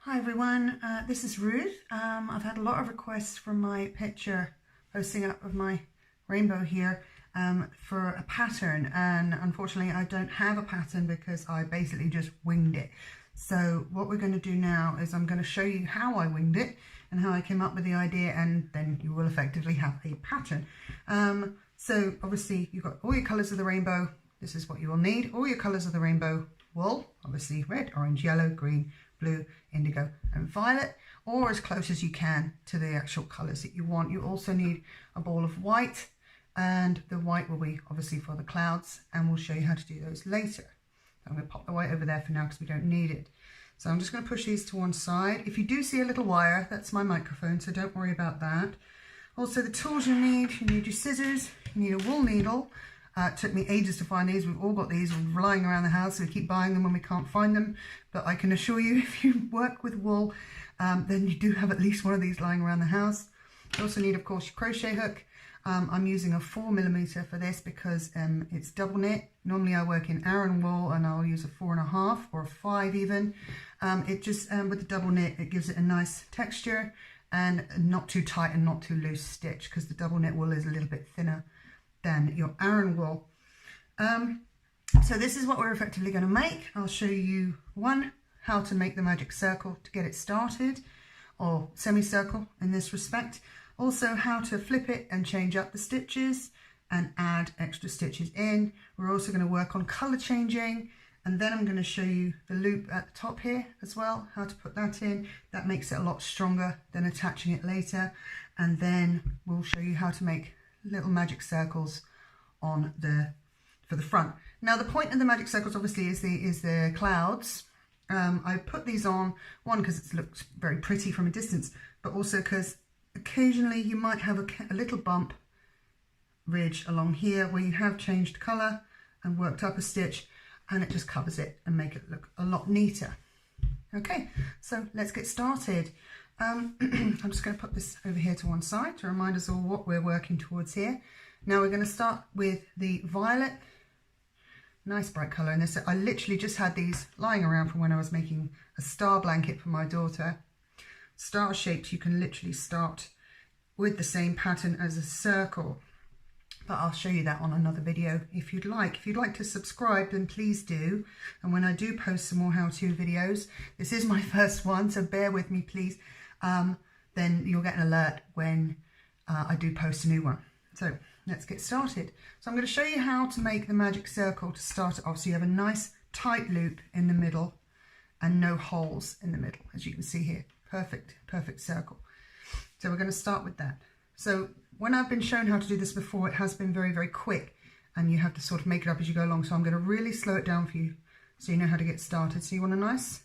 Hi everyone, this is Ruth. I've had a lot of requests from my picture posting up of my rainbow here for a pattern, and unfortunately I don't have a pattern because I basically just winged it. So what we're going to do now is I'm going to show you how I winged it and how I came up with the idea, and then you will effectively have a pattern. So obviously you've got all your colours of the rainbow. This is what you will need. All your colours of the rainbow wool, obviously red, orange, yellow, green, blue, indigo and violet, or as close as you can to the actual colours that you want. You also need a ball of white, and the white will be obviously for the clouds, and we'll show you how to do those later. I'm going to pop the white over there for now because we don't need it. So I'm just going to push these to one side. If you do see a little wire, that's my microphone, so don't worry about that. Also, the tools you need your scissors, you need a wool needle. It took me ages to find these. We've all got these lying around the house, so we keep buying them when we can't find them. But I can assure you, if you work with wool, then you do have at least one of these lying around the house. You also need, of course, your crochet hook. I'm using a 4mm for this because it's double knit. Normally I work in Aran wool and I'll use a 4.5 or a 5 even. It just, with the double knit, it gives it a nice texture and not too tight and not too loose stitch, because the double knit wool is a little bit thinner than your Aran wool. So this is what we're effectively going to make. I'll show you how to make the magic circle to get it started, or semicircle in this respect. Also how to flip it and change up the stitches and add extra stitches in. We're also going to work on colour changing, and then I'm going to show you the loop at the top here as well, how to put that in. That makes it a lot stronger than attaching it later. And then we'll show you how to make little magic circles on for the front. Now the point of the magic circles obviously is the clouds. I put these on, one because it looks very pretty from a distance, but also because occasionally you might have a little bump ridge along here where you have changed colour and worked up a stitch, and it just covers it and make it look a lot neater. Okay, so let's get started. I'm just going to put this over here to one side to remind us all what we're working towards here. Now we're going to start with the violet, nice bright colour. And this, I literally just had these lying around from when I was making a star blanket for my daughter. Star shaped, you can literally start with the same pattern as a circle, but I'll show you that on another video if you'd like. If you'd like to subscribe, then please do. And when I do post some more how-to videos, this is my first one, so bear with me please. Then you'll get an alert when I do post a new one. So let's get started. So I'm going to show you how to make the magic circle to start it off. So you have a nice tight loop in the middle and no holes in the middle, as you can see here. Perfect circle. So we're going to start with that. So when I've been shown how to do this before, it has been very quick, and you have to sort of make it up as you go along. So I'm going to really slow it down for you so you know how to get started. So you want a nice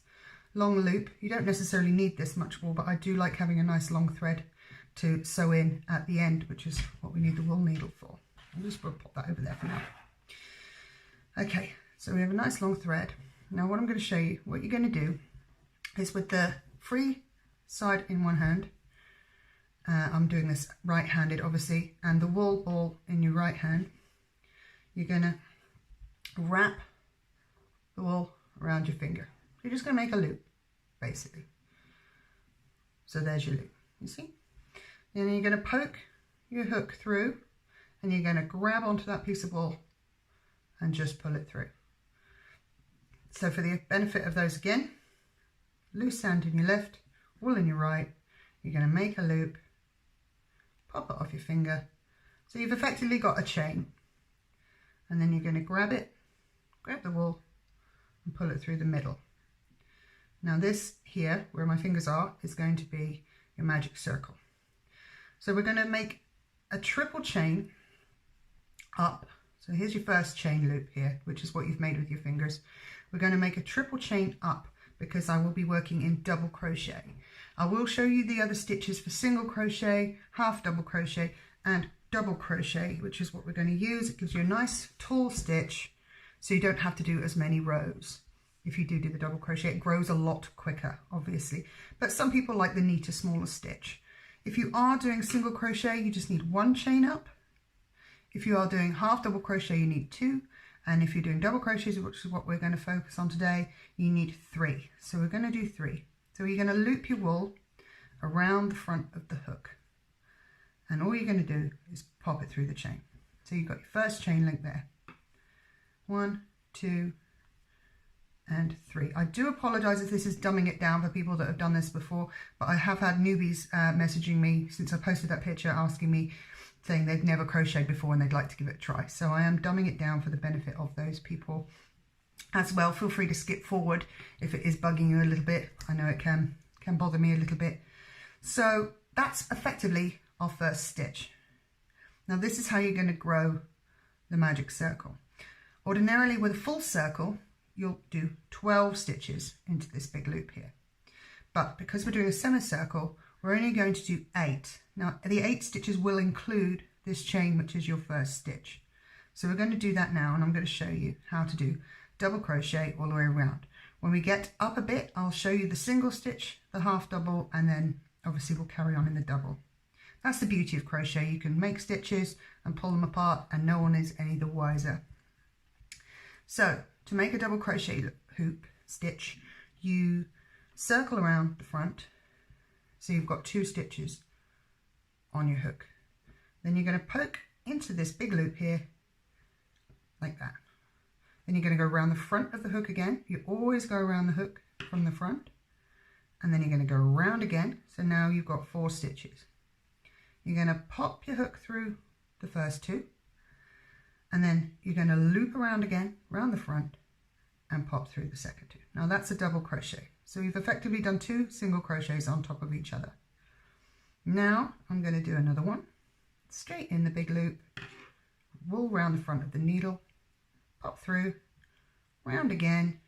long loop. You don't necessarily need this much wool, but I do like having a nice long thread to sew in at the end, which is what we need the wool needle for. I'm just going to pop that over there for now. Okay, so we have a nice long thread. Now what I'm going to show you, what you're going to do is with the free side in one hand, I'm doing this right-handed obviously, and the wool ball in your right hand, you're going to wrap the wool around your finger. You're just going to make a loop basically. So there's your loop, you see? And then you're going to poke your hook through, and you're going to grab onto that piece of wool and just pull it through. So for the benefit of those again, loose hand in your left, wool in your right, you're going to make a loop, pop it off your finger. So you've effectively got a chain, and then you're going to grab the wool and pull it through the middle. Now this here, where my fingers are, is going to be your magic circle. So we're going to make a triple chain up. So here's your first chain loop here, which is what you've made with your fingers. We're going to make a triple chain up because I will be working in double crochet. I will show you the other stitches for single crochet, half double crochet and double crochet, which is what we're going to use. It gives you a nice tall stitch, so you don't have to do as many rows. If you do the double crochet, it grows a lot quicker, obviously. But some people like the neater, smaller stitch. If you are doing single crochet, you just need one chain up. If you are doing half double crochet, you need 2. And if you're doing double crochets, which is what we're going to focus on today, you need 3. So we're going to do 3. So you're going to loop your wool around the front of the hook. And all you're going to do is pop it through the chain. So you've got your first chain link there. 1, 2, and 3. I do apologize if this is dumbing it down for people that have done this before, but I have had newbies messaging me since I posted that picture, asking me, saying they've never crocheted before and they'd like to give it a try. So I am dumbing it down for the benefit of those people as well. Feel free to skip forward if it is bugging you a little bit. I know it can bother me a little bit. So that's effectively our first stitch. Now this is how you're going to grow the magic circle. Ordinarily with a full circle, you'll do 12 stitches into this big loop here. But because we're doing a semicircle, we're only going to do 8. Now the 8 stitches will include this chain, which is your first stitch. So we're going to do that now, and I'm going to show you how to do double crochet all the way around. When we get up a bit, I'll show you the single stitch, the half double, and then obviously we'll carry on in the double. That's the beauty of crochet. You can make stitches and pull them apart and no one is any the wiser. So to make a double crochet hoop stitch, you circle around the front. So you've got 2 stitches on your hook. Then you're going to poke into this big loop here like that. Then you're going to go around the front of the hook again. You always go around the hook from the front. And then you're going to go around again. So now you've got 4 stitches. You're going to pop your hook through the first 2. And then you're going to loop around again, around the front, and pop through the second 2. Now that's a double crochet. So you've effectively done 2 single crochets on top of each other. Now I'm going to do another one. Straight in the big loop, wool round the front of the needle, pop through, round again,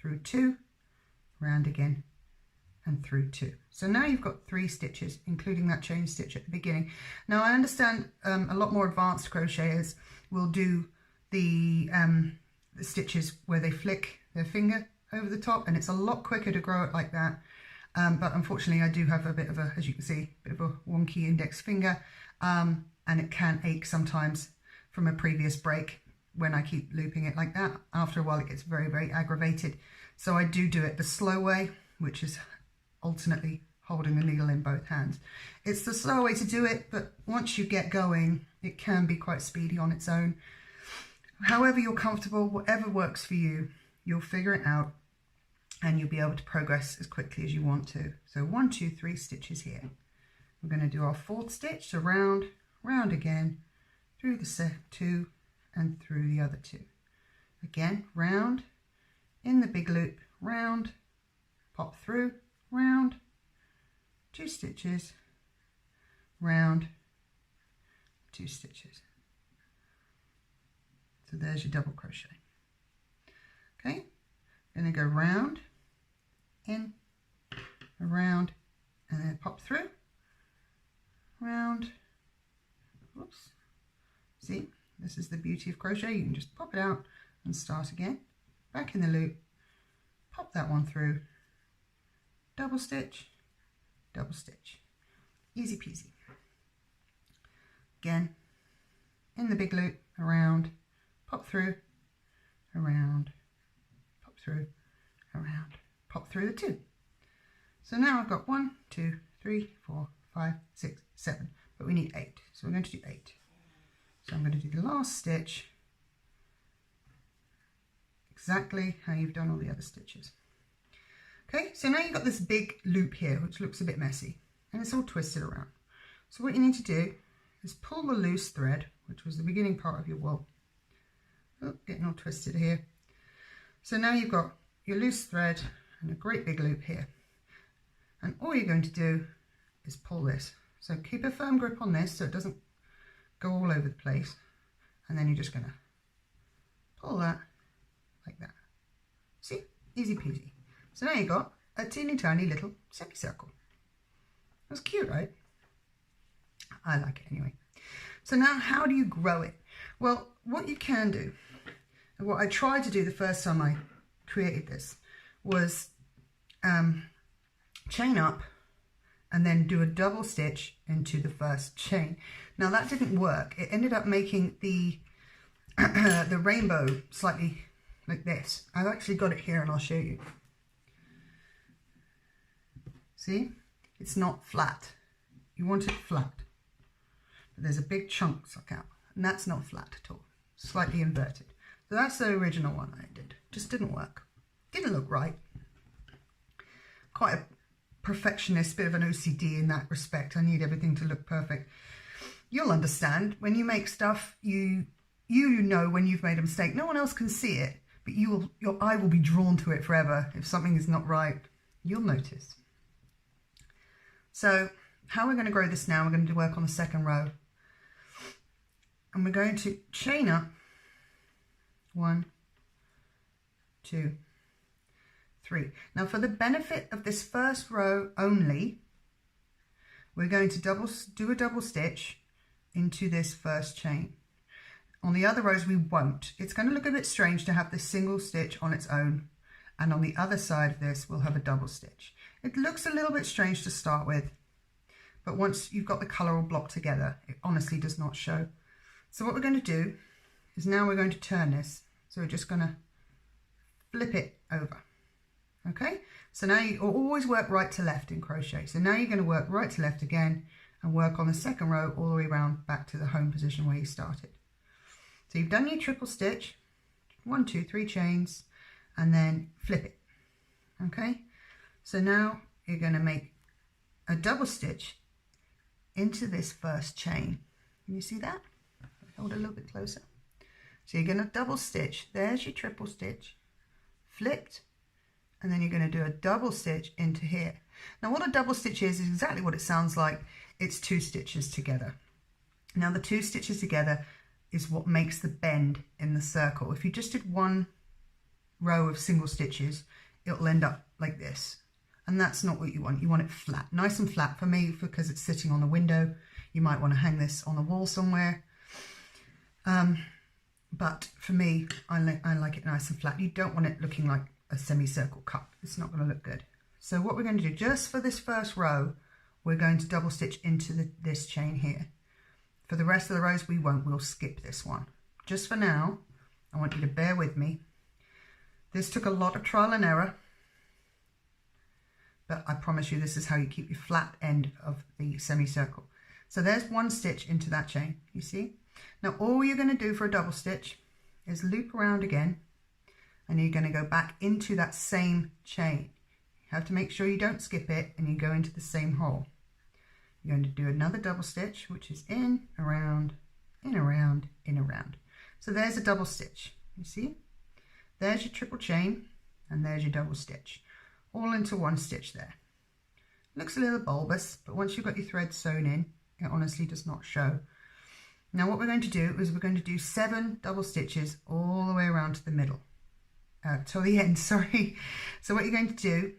through 2, round again, and through 2. So now you've got 3 stitches, including that chain stitch at the beginning. Now I understand a lot more advanced crocheters will do the stitches where they flick their finger over the top, and it's a lot quicker to grow it like that. But unfortunately I do have a bit of a, as you can see, a bit of a wonky index finger, and it can ache sometimes from a previous break when I keep looping it like that. After a while it gets very, very aggravated. So I do it the slow way, which is alternately holding the needle in both hands. It's the slow way to do it, but once you get going, it can be quite speedy on its own. However you're comfortable, whatever works for you, you'll figure it out and you'll be able to progress as quickly as you want to. So 1, 2, 3 stitches here. We're going to do our 4th stitch, so round, round again, through the 2 and through the other 2. Again, round, in the big loop, round, pop through, round, 2 stitches, round, 2 stitches. So there's your double crochet. Okay, going to go round, in, around, and then pop through, round, whoops, see, this is the beauty of crochet. You can just pop it out and start again, back in the loop, pop that one through, double stitch, easy peasy. Again, in the big loop, around, pop through, around, pop through, around, pop through the 2. So now I've got 1, 2, 3, 4, 5, 6, 7, but we need 8. So we're going to do 8. So I'm going to do the last stitch exactly how you've done all the other stitches. Okay, so now you've got this big loop here, which looks a bit messy, and it's all twisted around. So what you need to do is pull the loose thread, which was the beginning part of your wool. Oh, getting all twisted here. So now you've got your loose thread and a great big loop here. And all you're going to do is pull this. So keep a firm grip on this so it doesn't go all over the place. And then you're just going to pull that like that. See? Easy peasy. So now you've got a teeny tiny little semicircle. That's cute, right? I like it anyway. So now how do you grow it? Well, what you can do, and what I tried to do the first time I created this, was chain up and then do a double stitch into the first chain. Now that didn't work. It ended up making the the rainbow slightly like this. I've actually got it here and I'll show you. See, it's not flat. You want it flat. But there's a big chunk stuck out, and that's not flat at all. Slightly inverted. So that's the original one I did. Just didn't work. Didn't look right. Quite a perfectionist, bit of an OCD in that respect. I need everything to look perfect. You'll understand when you make stuff, you know when you've made a mistake. No one else can see it, but your eye will be drawn to it forever. If something is not right, you'll notice. So how we're going to grow this now, we're going to work on the second row. And we're going to chain up 1, 2, 3. Now for the benefit of this first row only, we're going to do a double stitch into this first chain. On the other rows we won't. It's going to look a bit strange to have this single stitch on its own, and on the other side of this we'll have a double stitch. It looks a little bit strange to start with, but once you've got the colour all blocked together, it honestly does not show. So what we're going to do is now we're going to turn this. So we're just going to flip it over. Okay, so now you always work right to left in crochet. So now you're going to work right to left again and work on the second row all the way around back to the home position where you started. So you've done your triple stitch, 1, 2, 3 chains, and then flip it. Okay, so now you're going to make a double stitch into this first chain. Can you see that? Hold it a little bit closer. So you're going to double stitch. There's your triple stitch, flipped, and then you're going to do a double stitch into here. Now what a double stitch is exactly what it sounds like. It's 2 stitches together. Now the 2 stitches together is what makes the bend in the circle. If you just did one row of single stitches, it'll end up like this. And that's not what you want. You want it flat, nice and flat. For me, because it's sitting on the window, you might want to hang this on the wall somewhere. But for me, I like it nice and flat. You don't want it looking like a semicircle cup. It's not going to look good. So what we're going to do, just for this first row, we're going to double stitch into this chain here. For the rest of the rows, we won't. We'll skip this one. Just for now, I want you to bear with me. This took a lot of trial and error, but I promise you this is how you keep your flat end of the semicircle. So there's 1 stitch into that chain, you see? Now all you're going to do for a double stitch is loop around again, and you're going to go back into that same chain. You have to make sure you don't skip it and you go into the same hole. You're going to do another double stitch, which is in, around, in, around, in, around. So there's a double stitch, you see? There's your triple chain, and there's your double stitch, all into 1 stitch there. Looks a little bulbous, but once you've got your thread sewn in, it honestly does not show. Now what we're going to do is we're going to do 7 double stitches all the way around to the middle, till the end, sorry. So what you're going to do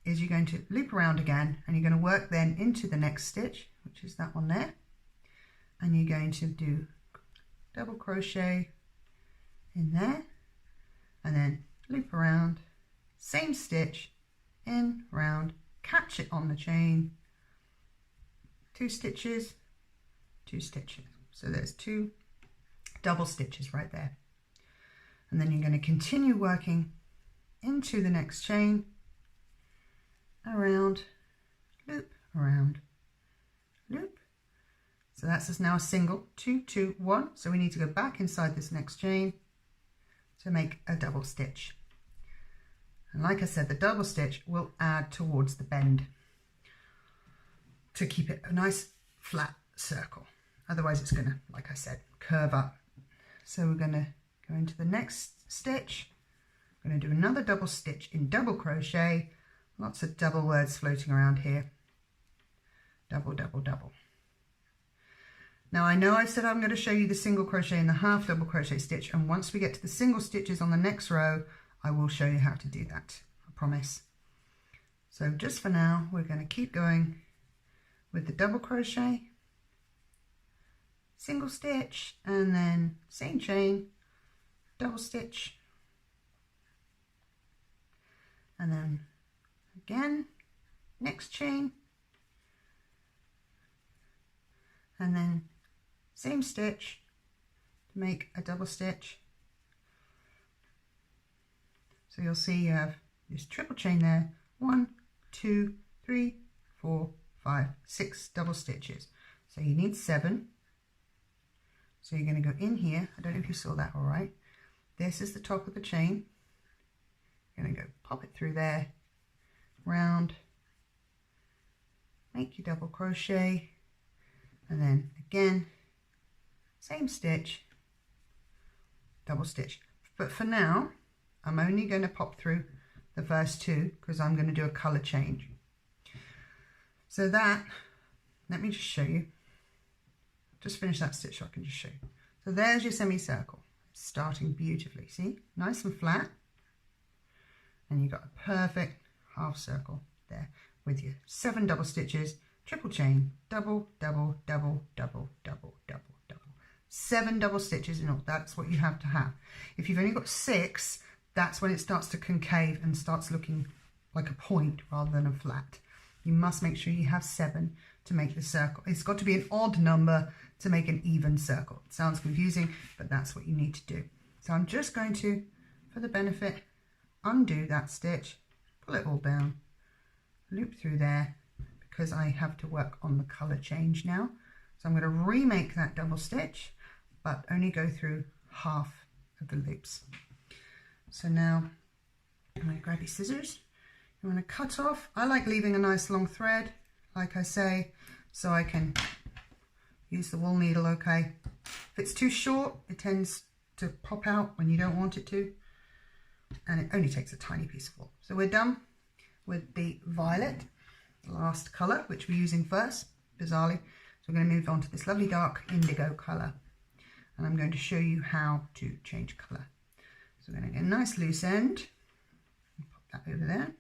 is you're going to loop around again, and you're going to work then into the next stitch, which is that one there, and you're going to do double crochet in there, and then loop around, same stitch, in, round, catch it on the chain, 2 stitches, 2 stitches. So there's 2 double stitches right there. And then you're going to continue working into the next chain, around, loop, around, loop. So that's just now a single, 2, 2, 1. So we need to go back inside this next chain to make a double stitch. And like I said, the double stitch will add towards the bend to keep it a nice flat circle. Otherwise it's going to, like I said, curve up. So we're going to go into the next stitch. I'm going to do another double stitch in double crochet. Lots of double words floating around here. Double, double, double. Now I know I said I'm going to show you the single crochet and the half double crochet stitch, and once we get to the single stitches on the next row, I will show you how to do that, I promise. So just for now, we're going to keep going with the double crochet, single stitch, and then same chain, double stitch, and then again, next chain, and then same stitch to make a double stitch. So you'll see you have this triple chain there, 1, 2, 3, 4, 5, 6 double stitches. So you need 7. So you're going to go in here. I don't know if you saw that all right. This is the top of the chain. You're going to go pop it through there, round, make your double crochet, and then again, same stitch, double stitch. But for now, I'm only going to pop through the first 2 because I'm going to do a color change. So that, let me just show you. Just finish that stitch so I can just show you. So there's your semicircle, starting beautifully. See, nice and flat. And you've got a perfect half circle there with your 7 double stitches, triple chain, double, double, double, double, double, double, double. 7 double stitches in all. That's what you have to have. If you've only got 6, that's when it starts to concave and starts looking like a point rather than a flat. You must make sure you have 7 to make the circle. It's got to be an odd number to make an even circle. It sounds confusing, but that's what you need to do. So I'm just going to, for the benefit, undo that stitch, pull it all down, loop through there, because I have to work on the color change now. So I'm going to remake that double stitch, but only go through half of the loops. So now I'm going to grab your scissors. I'm going to cut off. I like leaving a nice long thread, like I say, so I can use the wool needle, okay? If it's too short, it tends to pop out when you don't want it to, and it only takes a tiny piece of wool. So we're done with the violet, the last colour, which we're using first, bizarrely. So we're going to move on to this lovely dark indigo colour, and I'm going to show you how to change colour. So we're going to get a nice loose end, pop that over there.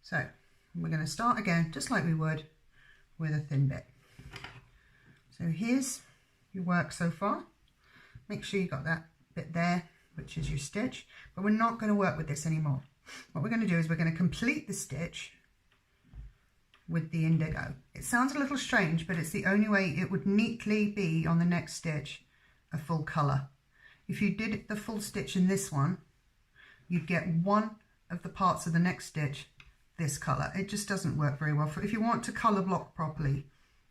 So we're going to start again, just like we would with a thin bit. So here's your work so far. Make sure you got that bit there, which is your stitch, but we're not going to work with this anymore. What we're going to do is we're going to complete the stitch with the indigo. It sounds a little strange, but it's the only way it would neatly be on the next stitch a full colour. If you did the full stitch in this one, you'd get one of the parts of the next stitch this colour. It just doesn't work very well. If you want to colour block properly,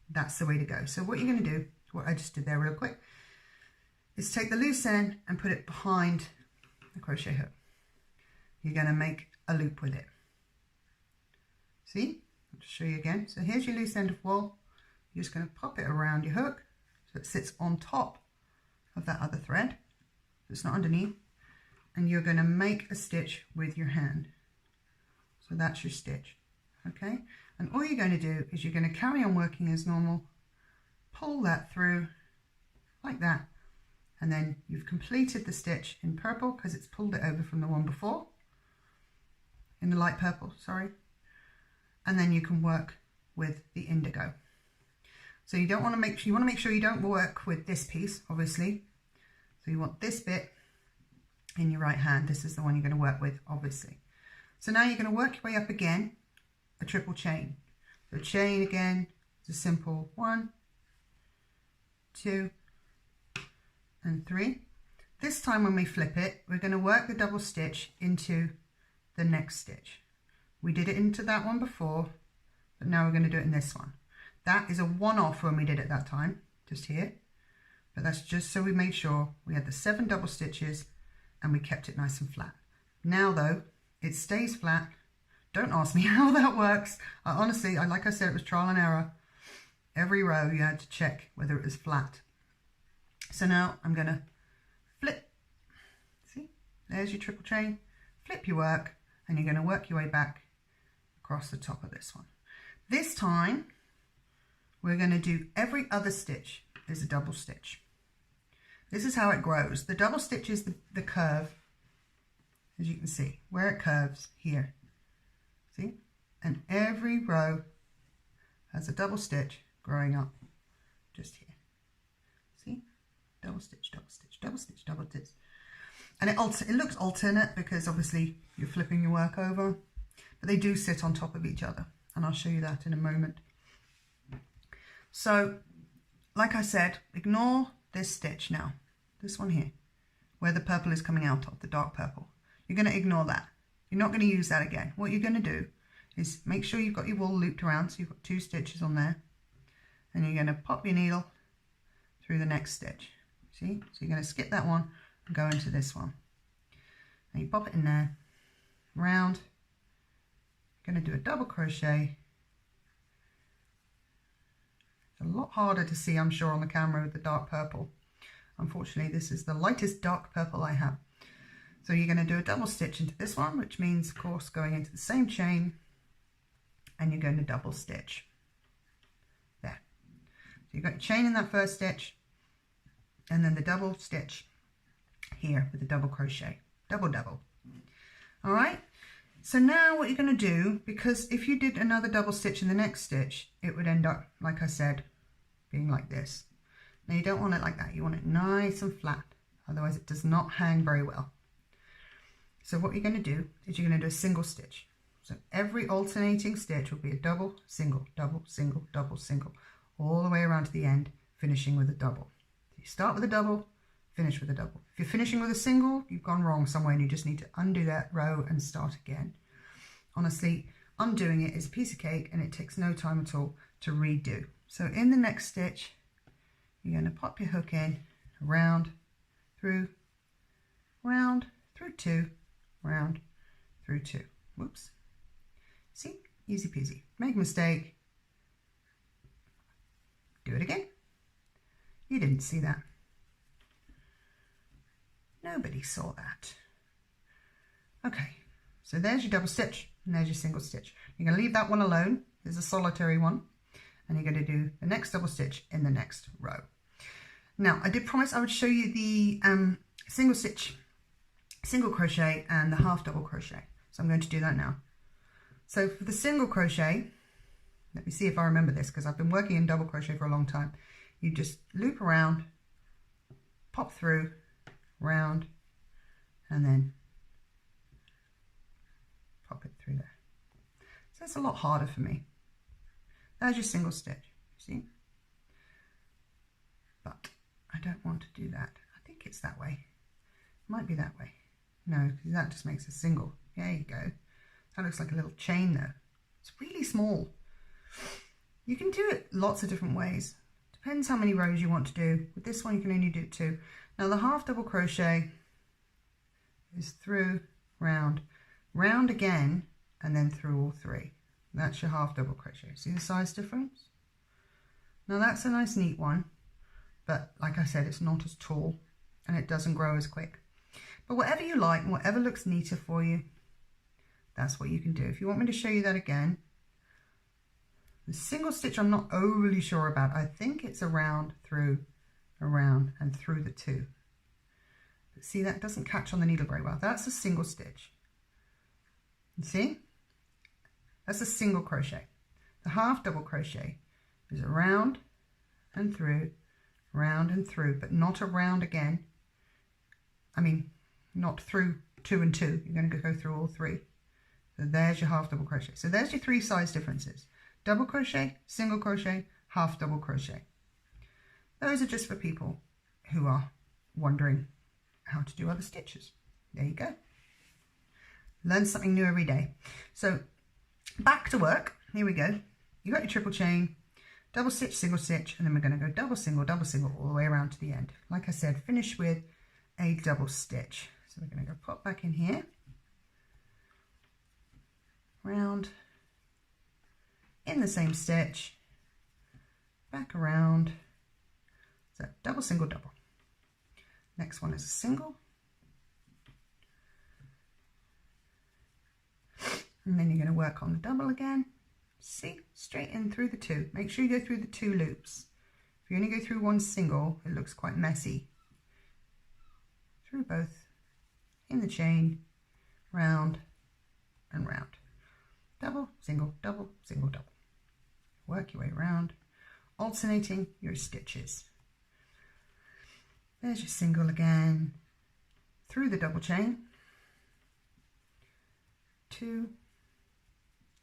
that's the way to go. So what you're going to do, what I just did there real quick, is take the loose end and put it behind the crochet hook. You're going to make a loop with it. See? I'll just show you again. So here's your loose end of wool. You're just going to pop it around your hook so it sits on top of that other thread. So it's not underneath. And you're going to make a stitch with your hand. So that's your stitch. Okay? And all you're going to do is you're going to carry on working as normal. Pull that through like that. And then you've completed the stitch in purple because it's pulled it over from the one before. In the light purple, sorry. And then you can work with the indigo. So you don't want to make sure, you want to make sure you don't work with this piece, obviously. So you want this bit in your right hand. This is the one you're going to work with, obviously. So now you're going to work your way up again, a triple chain. So chain again, it's a simple 1, 2, and 3. This time when we flip it, we're going to work the double stitch into the next stitch. We did it into that one before, but now we're going to do it in this one. That is a one-off when we did it that time, just here. But that's just so we made sure we had the 7 double stitches and we kept it nice and flat. Now though, it stays flat. Don't ask me how that works. Honestly, like I said, it was trial and error. Every row you had to check whether it was flat. So now I'm going to flip. See, there's your triple chain. Flip your work and you're going to work your way back across the top of this one. This time we're going to do every other stitch is a double stitch. This is how it grows. The double stitch is the curve, as you can see, where it curves here. See? And every row has a double stitch growing up just here. See? Double stitch, double stitch, double stitch, double stitch. And it looks alternate because obviously you're flipping your work over, but they do sit on top of each other. And I'll show you that in a moment. So, like I said, ignore this stitch now. This one here, where the purple is coming out of, the dark purple. You're going to ignore that. You're not going to use that again. What you're going to do is make sure you've got your wool looped around, so you've got 2 stitches on there, and you're going to pop your needle through the next stitch. See? So you're going to skip that one and go into this one. And you pop it in there, round, you're going to do a double crochet. It's a lot harder to see, I'm sure, on the camera with the dark purple. Unfortunately, this is the lightest dark purple I have. So you're going to do a double stitch into this one, which means, of course, going into the same chain, and you're going to double stitch. There. So you've got your chain in that first stitch, and then the double stitch here with the double crochet. Double, double. All right. So now what you're going to do, because if you did another double stitch in the next stitch, it would end up, like I said, being like this. Now you don't want it like that. You want it nice and flat. Otherwise it does not hang very well. So what you're going to do is you're going to do a single stitch. So every alternating stitch will be a double, single, double, single, double, single, all the way around to the end, finishing with a double. So you start with a double, finish with a double. If you're finishing with a single, you've gone wrong somewhere and you just need to undo that row and start again. Honestly, undoing it is a piece of cake and it takes no time at all to redo. So in the next stitch, you're going to pop your hook in, round, through, round, through 2, round, through 2. Whoops. See? Easy peasy. Make a mistake. Do it again. You didn't see that. Nobody saw that. Okay, so there's your double stitch and there's your single stitch. You're going to leave that one alone. There's a solitary one. And you're going to do the next double stitch in the next row. Now, I did promise I would show you the single stitch, single crochet and the half double crochet. So I'm going to do that now. So for the single crochet, let me see if I remember this because I've been working in double crochet for a long time. You just loop around, pop through, round, and then pop it through there. So that's a lot harder for me. There's your single stitch, see? But I don't want to do that. I think it's that way. It might be that way. No, because that just makes a single. There you go. That looks like a little chain though. It's really small. You can do it lots of different ways. Depends how many rows you want to do. With this one you can only do 2. Now the half double crochet is through, round, round again, and then through all 3. That's your half double crochet. See the size difference? Now that's a nice neat one, but like I said, it's not as tall and it doesn't grow as quick. But whatever you like and whatever looks neater for you, that's what you can do. If you want me to show you that again, the single stitch I'm not overly sure about. I think it's around, through, around, and through the 2. But see, that doesn't catch on the needle very well. That's a single stitch. You see? That's a single crochet. The half double crochet is around and through, round and through, but not around again. I mean, not through 2 and 2. You're going to go through all 3. So there's your half double crochet. So there's your 3 size differences. Double crochet, single crochet, half double crochet. Those are just for people who are wondering how to do other stitches. There you go. Learn something new every day. So back to work. Here we go. You got your triple chain, double stitch, single stitch, and then we're going to go double single all the way around to the end. Like I said, finish with a double stitch. So we're going to go pop back in here, round, in the same stitch, back around. So double, single, double. Next one is a single. And then you're going to work on the double again. See, straight in through the 2. Make sure you go through the 2 loops. If you only go through one single, it looks quite messy. Through both, in the chain, round and round. Double, single, double, single, double. Work your way around, alternating your stitches. There's your single again, through the double chain, 2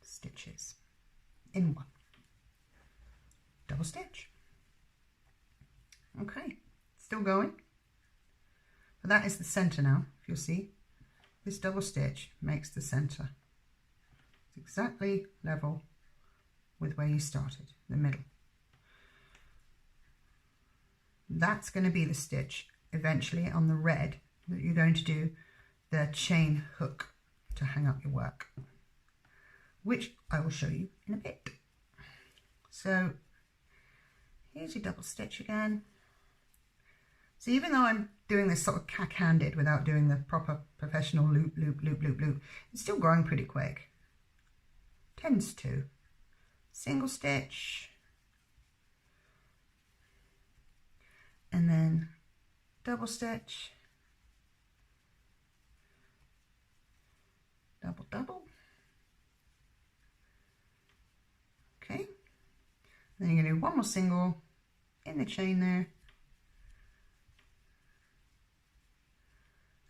stitches in 1, double stitch. Okay, still going. But that is the center now. If you'll see, this double stitch makes the center. It's exactly level with where you started, the middle. That's going to be the stitch eventually on the red that you're going to do the chain hook to hang up your work, which I will show you in a bit. So here's your double stitch again. So even though I'm doing this sort of cack-handed without doing the proper professional loop, loop, loop, loop, loop, it's still growing pretty quick. Tends to. Single stitch. And then double stitch. Double, double. Okay. Then you're going to do one more single in the chain there.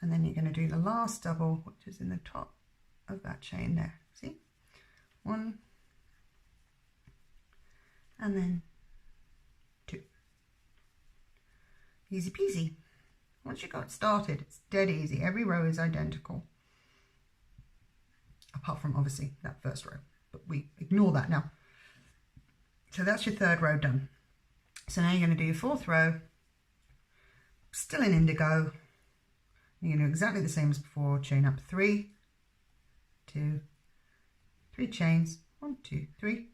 And then you're going to do the last double, which is in the top of that chain there. See? One. And then two. Easy peasy. Once you got started, it's dead easy. Every row is identical. Apart from obviously that first row, but we ignore that now. So that's your third row done. So now you're going to do your fourth row, still in indigo. You're going to do exactly the same as before. Chain up 3, 2, 3 chains, 1, 2, 3,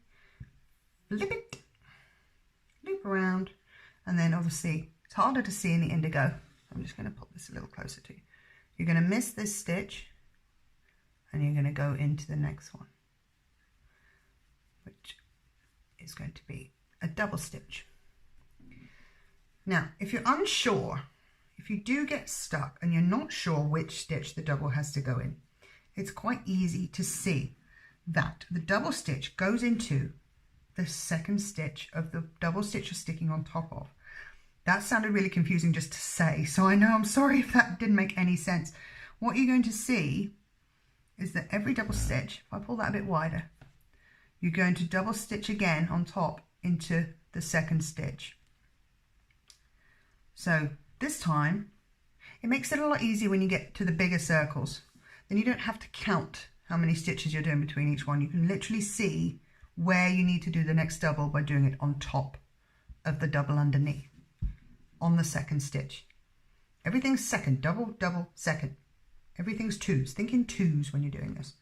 flip it, loop around, and then obviously it's harder to see in the indigo. I'm just going to put this a little closer to you. You're going to miss this stitch and you're going to go into the next one, which is going to be a double stitch. Now, if you're unsure, if you do get stuck and you're not sure which stitch the double has to go in, it's quite easy to see that the double stitch goes into the second stitch of the double stitch you're sticking on top of. That sounded really confusing just to say, so I know, I'm sorry if that didn't make any sense. What you're going to see is that every double stitch, if I pull that a bit wider, you're going to double stitch again on top into the second stitch. So this time, it makes it a lot easier when you get to the bigger circles. Then you don't have to count how many stitches you're doing between each one. You can literally see where you need to do the next double by doing it on top of the double underneath, on the second stitch. Everything's second, double, double, second. Everything's twos. Think in twos when you're doing this.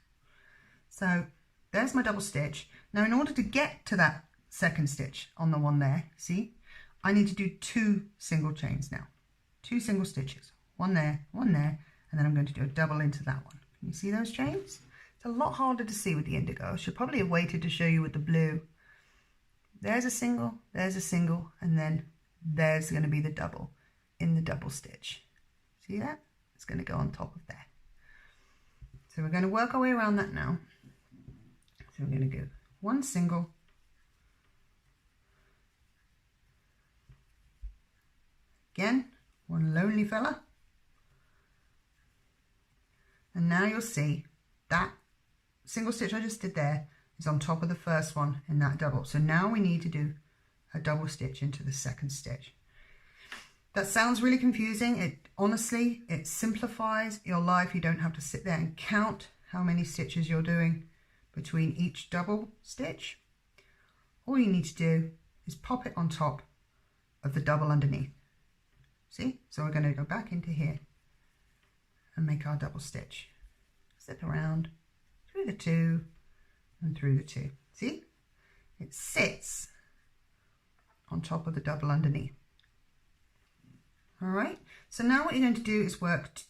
So there's my double stitch. Now in order to get to that second stitch on the one there, see, I need to do 2 single chains now. 2 single stitches, one there, and then I'm going to do a double into that one. Can you see those chains? It's a lot harder to see with the indigo. I should probably have waited to show you with the blue. There's a single, and then there's going to be the double in the double stitch. See that? It's going to go on top of there. So we're going to work our way around that now. So we're going to go one single, again, one lonely fella, and now you'll see that single stitch I just did there is on top of the first one in that double. So now we need to do a double stitch into the second stitch. That sounds really confusing. Honestly, it simplifies your life. You don't have to sit there and count how many stitches you're doing between each double stitch. All you need to do is pop it on top of the double underneath. See? So we're going to go back into here and make our double stitch. Slip around through the 2 and through the 2. See? It sits on top of the double underneath. All right, so now what you're going to do is work,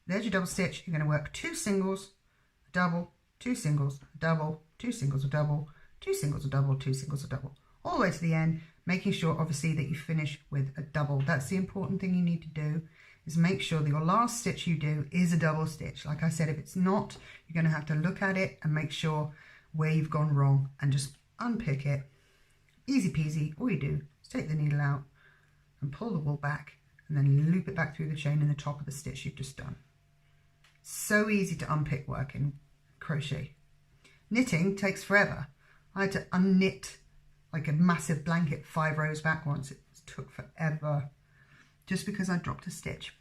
there's your double stitch, you're going to work 2 singles, a double, 2 singles, a double, 2 singles, a double, 2 singles, a double, 2 singles, a double, all the way to the end, making sure obviously that you finish with a double. That's the important thing you need to do, is make sure that your last stitch you do is a double stitch. Like I said, if it's not, you're going to have to look at it and make sure where you've gone wrong and just unpick it. Easy peasy. All you do is take the needle out and pull the wool back, and then loop it back through the chain in the top of the stitch you've just done. So easy to unpick work in crochet. Knitting takes forever. I had to unknit like a massive blanket 5 rows back once. It took forever just because I dropped a stitch.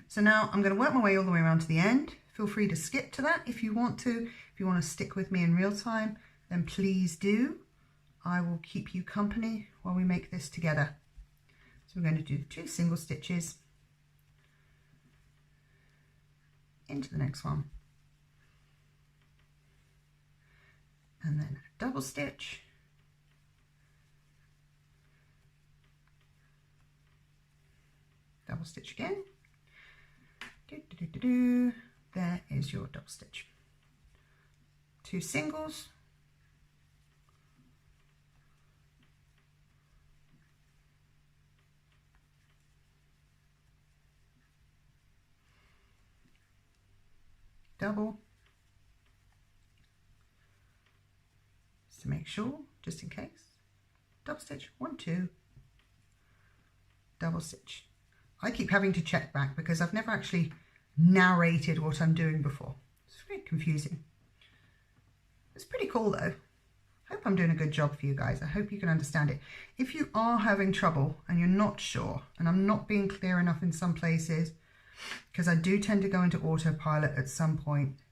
So now I'm going to work my way all the way around to the end, feel free to skip to that if you want to. If you want to stick with me in real time, then please do. I will keep you company while we make this together. So we're going to do 2 single stitches into the next one, and then a double stitch, double stitch again. There is your double stitch. 2 singles, double, just to make sure, just in case, double stitch, 1, 2, double stitch. I keep having to check back because I've never actually narrated what I'm doing before. It's very confusing. It's pretty cool though. I hope I'm doing a good job for you guys. I hope you can understand it. If you are having trouble and you're not sure, and I'm not being clear enough in some places, because I do tend to go into autopilot at some point,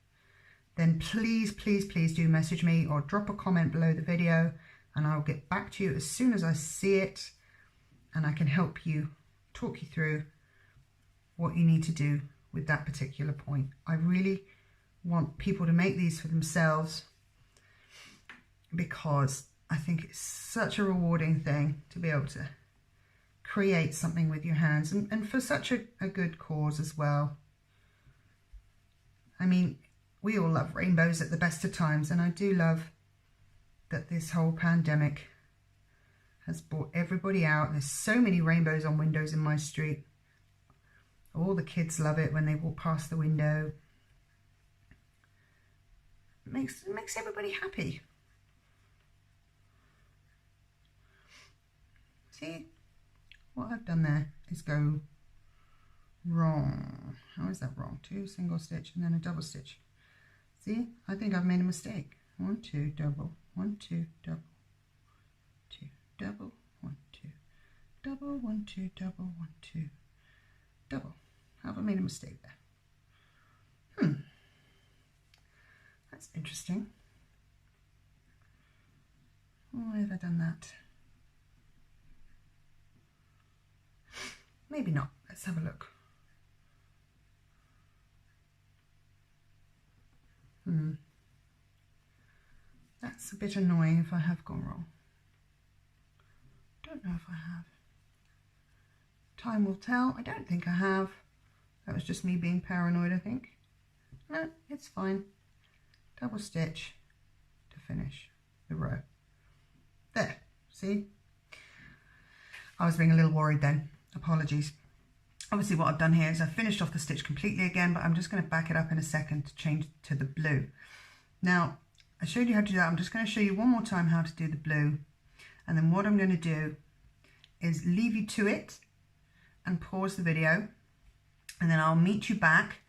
then please, please, please do message me or drop a comment below the video, and I'll get back to you as soon as I see it, and I can help you, talk you through what you need to do with that particular point. I really want people to make these for themselves because I think it's such a rewarding thing to be able to create something with your hands, and for such a good cause as well. I mean, we all love rainbows at the best of times, and I do love that this whole pandemic has brought everybody out. There's so many rainbows on windows in my street. All the kids love it when they walk past the window. It makes everybody happy. See? What I've done there is go wrong. How is that wrong? 2 single stitch and then a double stitch. See, I think I've made a mistake. 1, 2, double, 1, 2, double, 2, double, 1, 2, double, 1, 2, double, 1, 2, double. Have I made a mistake there? That's interesting. Why have I done that? Maybe not. Let's have a look. That's a bit annoying if I have gone wrong. Don't know if I have. Time will tell. I don't think I have. That was just me being paranoid, I think. No, it's fine. Double stitch to finish the row. There, see? I was being a little worried then. Apologies. Obviously what I've done here is I've finished off the stitch completely again, but I'm just going to back it up in a second to change to the blue. Now, I showed you how to do that. I'm just going to show you one more time how to do the blue. And then what I'm going to do is leave you to it and pause the video. And then I'll meet you back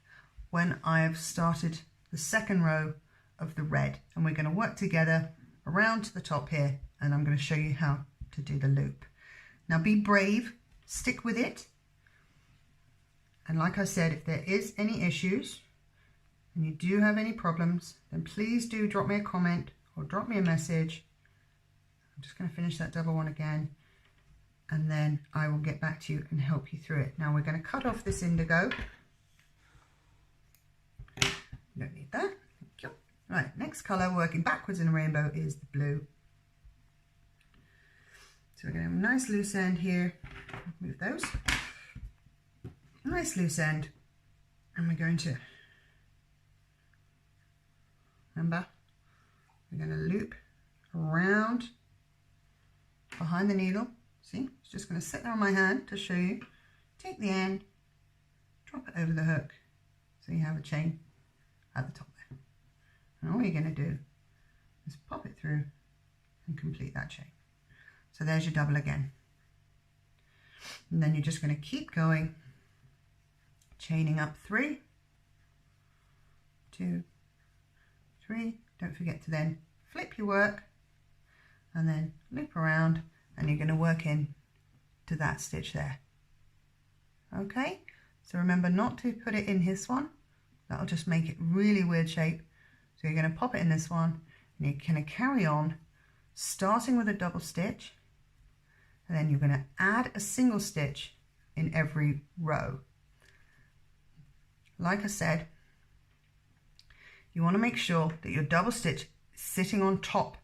when I've started the second row of the red. And we're going to work together around to the top here. And I'm going to show you how to do the loop. Now be brave. Stick with it, and like I said, if there is any issues and you do have any problems, then please do drop me a comment or drop me a message. I'm just going to finish that double one again, and then I will get back to you and help you through it. Now we're going to cut off this indigo. You don't need that. Thank you. Right, next colour, working backwards in a rainbow, is the blue. So we're going to have a nice loose end here. Move those. Nice loose end. And we're going to, remember, we're going to loop around behind the needle. See, it's just going to sit there on my hand to show you. Take the end, drop it over the hook. So you have a chain at the top there. And all you're going to do is pop it through and complete that chain. So there's your double again. And then you're just going to keep going, chaining up 3, 2, 3. Don't forget to then flip your work and then loop around, and you're going to work in to that stitch there. Okay, so remember not to put it in this one. That'll just make it really weird shape. So you're going to pop it in this one, and you're going to carry on starting with a double stitch, and then you're going to add a single stitch in every row. Like I said, you want to make sure that your double stitch is sitting on top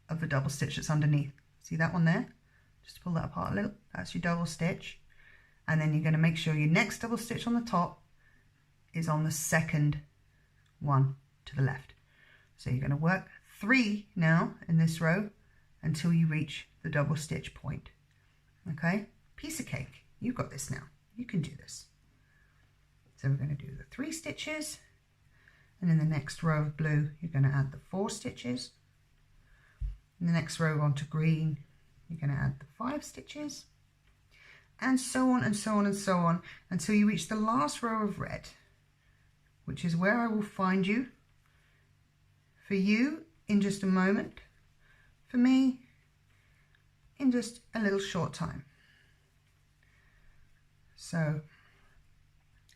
of the double stitch that's underneath. See that one there? Just pull that apart a little. That's your double stitch. And then you're going to make sure your next double stitch on the top is on the second one to the left. So you're going to work 3 now in this row until you reach the double stitch point. Okay? Piece of cake. You've got this now. You can do this. So we're going to do the 3 stitches, and in the next row of blue you're going to add the 4 stitches. In the next row onto green you're going to add the 5 stitches, and so on and so on and so on until you reach the last row of red, which is where I will find you. For you in just a moment, for me in just a little short time. So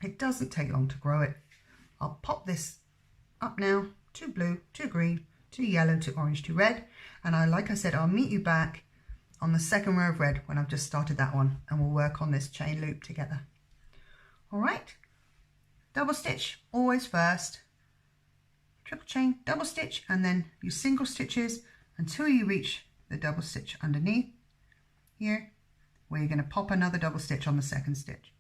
it doesn't take long to grow it. I'll pop this up now to blue, to green, to yellow, to orange, to red, and like I said, I'll meet you back on the second row of red when I've just started that one, and we'll work on this chain loop together. All right, double stitch always first, triple chain, double stitch, and then your single stitches until you reach the double stitch underneath here, where you're going to pop another double stitch on the second stitch.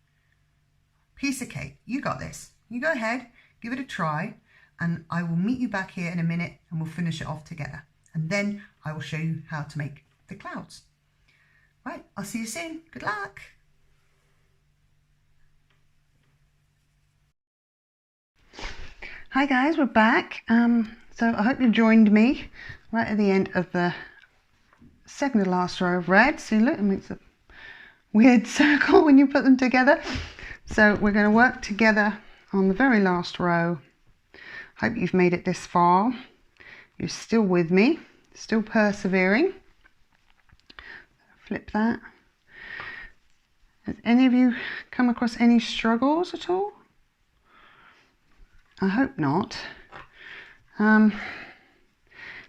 Piece of cake. You got this. You go ahead, give it a try, and I will meet you back here in a minute and we'll finish it off together, and then I will show you how to make the clouds. Right, I'll see you soon. Good luck. Hi guys, we're back. So I hope you joined me right at the end of the second to last row of red. See, look, it makes a weird circle when you put them together. So we're going to work together on the very last row. Hope you've made it this far. You're still with me, still persevering. Flip that. Has any of you come across any struggles at all? I hope not.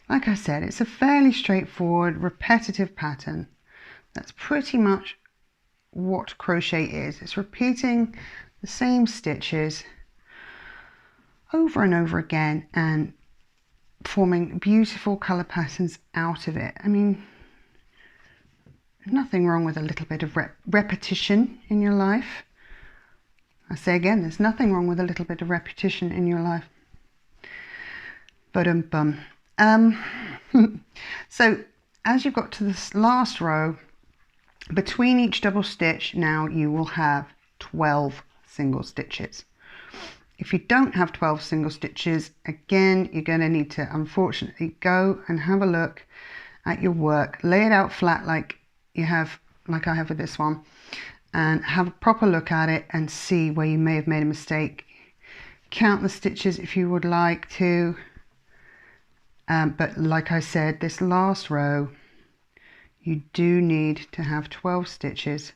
Like I said, it's a fairly straightforward, repetitive pattern. That's pretty much what crochet is. It's repeating the same stitches over and over again and forming beautiful color patterns out of it. I mean, nothing wrong with a little bit of repetition in your life. I say again, there's nothing wrong with a little bit of repetition in your life. So as you've got to this last row, between each double stitch now you will have 12 single stitches. If you don't have 12 single stitches, again, you're going to need to unfortunately go and have a look at your work, lay it out flat like I have with this one, and have a proper look at it and see where you may have made a mistake. Count the stitches if you would like to, but like I said, this last row you do need to have 12 stitches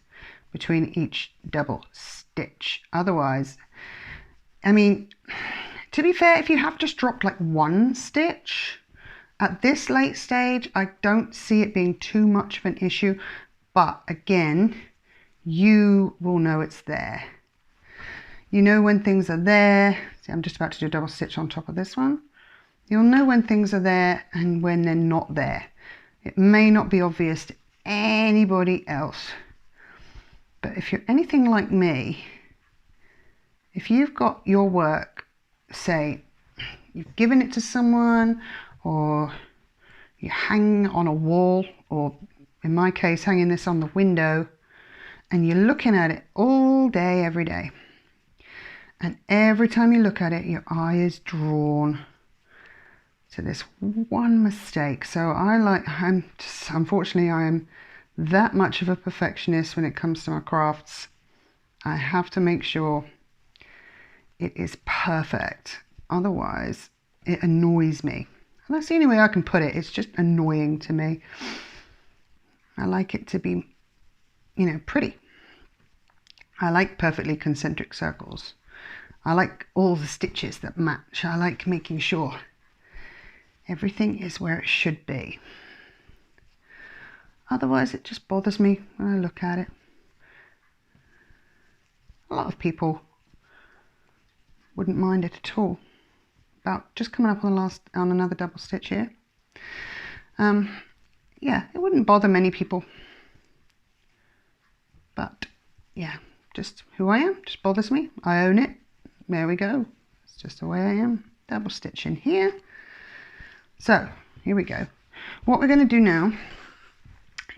between each double stitch. Otherwise, I mean, to be fair, if you have just dropped like 1 stitch at this late stage, I don't see it being too much of an issue. But again, you will know it's there. You know when things are there. See, I'm just about to do a double stitch on top of this one. You'll know when things are there and when they're not there. It may not be obvious to anybody else, but if you're anything like me, if you've got your work, say you've given it to someone, or you hang on a wall, or in my case hanging this on the window, and you're looking at it all day every day, and every time you look at it your eye is drawn to this one mistake. So unfortunately I am that much of a perfectionist when it comes to my crafts. I have to make sure it is perfect, otherwise it annoys me. And that's the only way I can put it. It's just annoying to me. I like it to be, you know, pretty. I like perfectly concentric circles. I like all the stitches that match. I like making sure everything is where it should be. Otherwise it just bothers me when I look at it. A lot of people wouldn't mind it at all. About just coming up on another double stitch here. Yeah, it wouldn't bother many people. But yeah, just who I am, just bothers me. I own it. There we go. It's just the way I am. Double stitch in here. So here we go. What we're going to do now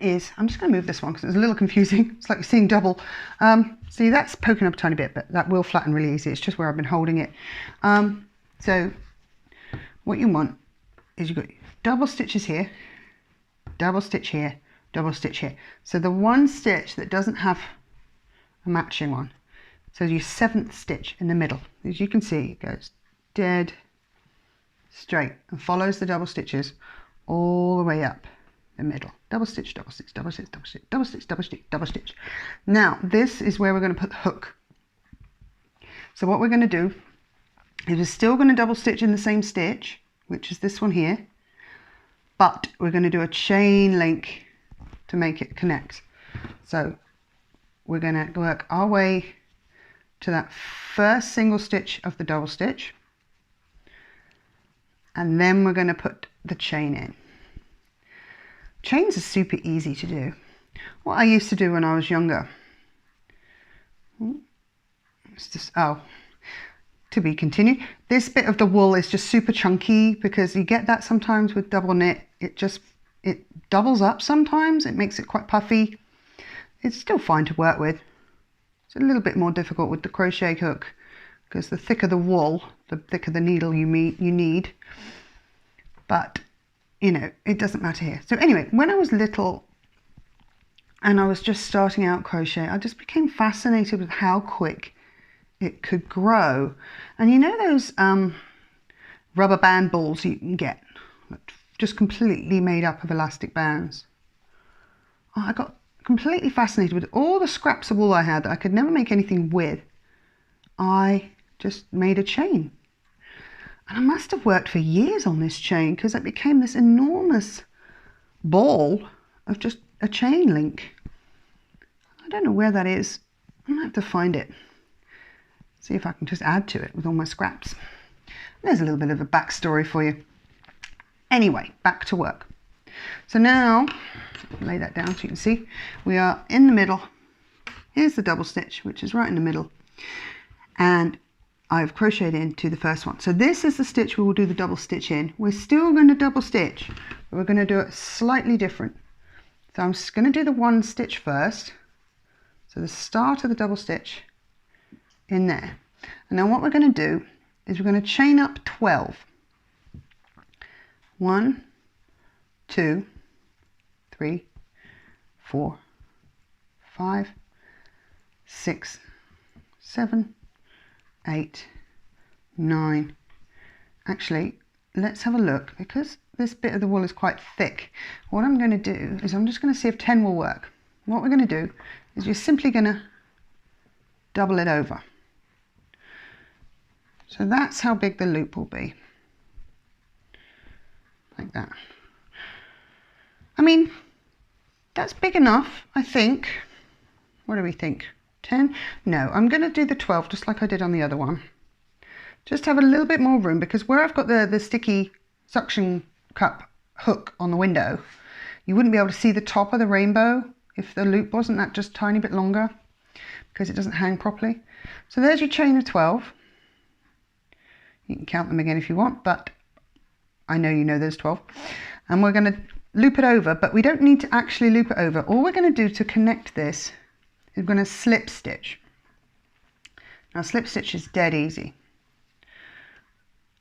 is, I'm just going to move this one because it's a little confusing. It's like you're seeing double. See, that's poking up a tiny bit, but that will flatten really easy. It's just where I've been holding it. So what you want is you've got double stitches here, double stitch here, double stitch here. So the one stitch that doesn't have a matching one, so your 7th stitch in the middle, as you can see, it goes dead straight and follows the double stitches all the way up the middle. Double stitch, double stitch, double stitch, double stitch, double stitch, double stitch, double stitch. Now this is where we're going to put the hook. So what we're going to do is we're still going to double stitch in the same stitch, which is this one here, but we're going to do a chain link to make it connect. So we're going to work our way to that first single stitch of the double stitch, and then we're going to put the chain in. Chains are super easy to do. What I used to do when I was younger, it's just, to be continued. This bit of the wool is just super chunky because you get that sometimes with double knit. It doubles up sometimes. It makes it quite puffy. It's still fine to work with. It's a little bit more difficult with the crochet hook because the thicker the wool, the thicker the needle you need. But, you know, it doesn't matter here. So anyway, when I was little and I was just starting out crochet, I just became fascinated with how quick it could grow. And you know those rubber band balls you can get, just completely made up of elastic bands? Oh, I got completely fascinated with all the scraps of wool I had that I could never make anything with. I just made a chain. And I must have worked for years on this chain because it became this enormous ball of just a chain link. I don't know where that is. I might have to find it. See if I can just add to it with all my scraps. There's a little bit of a backstory for you. Anyway, back to work. So now, lay that down so you can see, we are in the middle. Here's the double stitch, which is right in the middle. And I've crocheted into the first one. So this is the stitch we will do the double stitch in. We're still going to double stitch, but we're going to do it slightly different. So I'm just going to do the one stitch first. So the start of the double stitch in there. And then what we're going to do is we're going to chain up 12. 1, 2, 3, 4, 5, 6, 7, 8, 9. Actually, let's have a look because this bit of the wool is quite thick. What I'm going to do is I'm just going to see if 10 will work. What we're going to do is you're simply going to double it over. So that's how big the loop will be. Like that. I mean, that's big enough, I think. What do we think? 10? No, I'm going to do the 12 just like I did on the other one. Just have a little bit more room because where I've got the sticky suction cup hook on the window, you wouldn't be able to see the top of the rainbow if the loop wasn't that just tiny bit longer because it doesn't hang properly. So there's your chain of 12. You can count them again if you want, but I know you know there's 12. And we're going to loop it over, but we don't need to actually loop it over. All we're going to do to connect this is we're going to slip stitch. Now slip stitch is dead easy.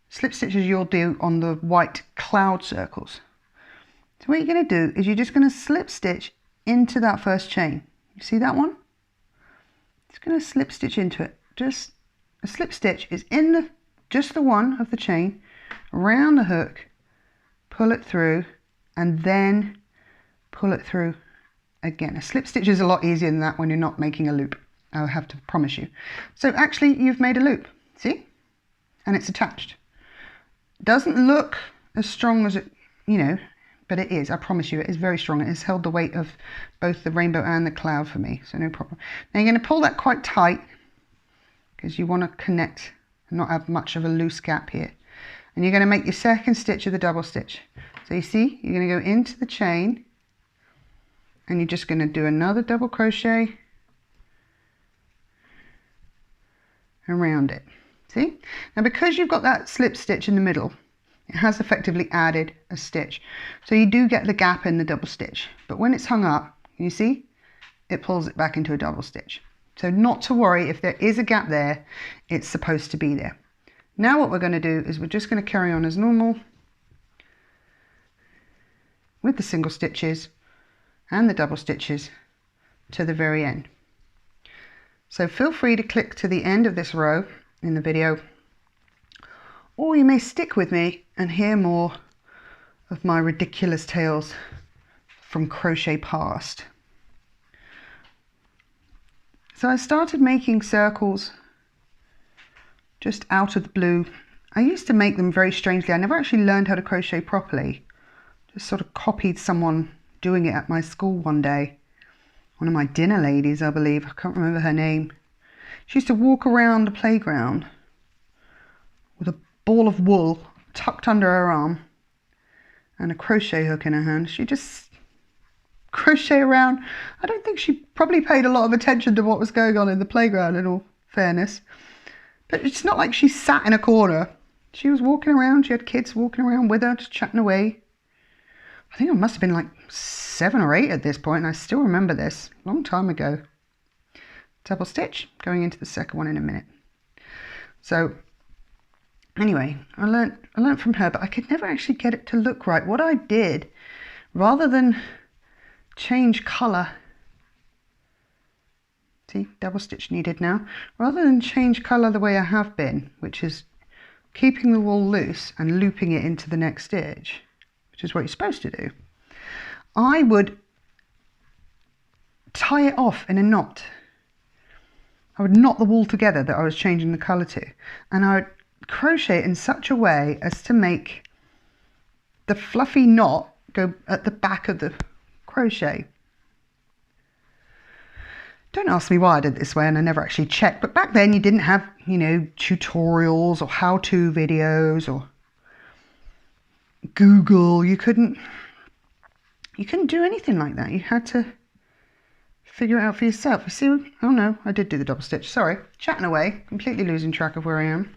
Slip stitches you'll do on the white cloud circles. So what you're going to do is you're just going to slip stitch into that first chain. You see that one? Just going to slip stitch into it. Just a slip stitch is in just the one of the chain, around the hook, pull it through, and then pull it through again. A slip stitch is a lot easier than that when you're not making a loop, I have to promise you. So actually you've made a loop. See? And it's attached. Doesn't look as strong as it, you know, but it is. I promise you, it is very strong. It has held the weight of both the rainbow and the cloud for me, so no problem. Now you're going to pull that quite tight because you want to connect and not have much of a loose gap here. And you're going to make your second stitch of the double stitch. So you see, you're going to go into the chain and you're just going to do another double crochet around it. See? Now because you've got that slip stitch in the middle, it has effectively added a stitch. So you do get the gap in the double stitch, but when it's hung up, you see, it pulls it back into a double stitch. So not to worry, if there is a gap there, it's supposed to be there. Now what we're going to do is we're just going to carry on as normal with the single stitches and the double stitches to the very end. So feel free to click to the end of this row in the video, or you may stick with me and hear more of my ridiculous tales from Crochet Past. So I started making circles just out of the blue. I used to make them very strangely. I never actually learned how to crochet properly. Just sort of copied someone doing it at my school one day. One of my dinner ladies, I believe. I can't remember her name. She used to walk around the playground with a ball of wool tucked under her arm and a crochet hook in her hand. She just crochet around. I don't think she probably paid a lot of attention to what was going on in the playground, in all fairness. But it's not like she sat in a corner. She was walking around. She had kids walking around with her, just chatting away. I think I must have been like 7 or 8 at this point, and I still remember this, a long time ago. Double stitch, going into the second one in a minute. So anyway, I learnt from her, but I could never actually get it to look right. What I did, rather than change colour, see, double stitch needed now, rather than change colour the way I have been, which is keeping the wool loose and looping it into the next stitch, which is what you're supposed to do, I would tie it off in a knot. I would knot the wool together that I was changing the colour to, and I would crochet it in such a way as to make the fluffy knot go at the back of the crochet. Don't ask me why I did it this way, and I never actually checked, but back then you didn't have, you know, tutorials or how-to videos or Google. You couldn't do anything like that. You had to figure it out for yourself. You see, oh no, I did do the double stitch. Sorry, chatting away, completely losing track of where I am.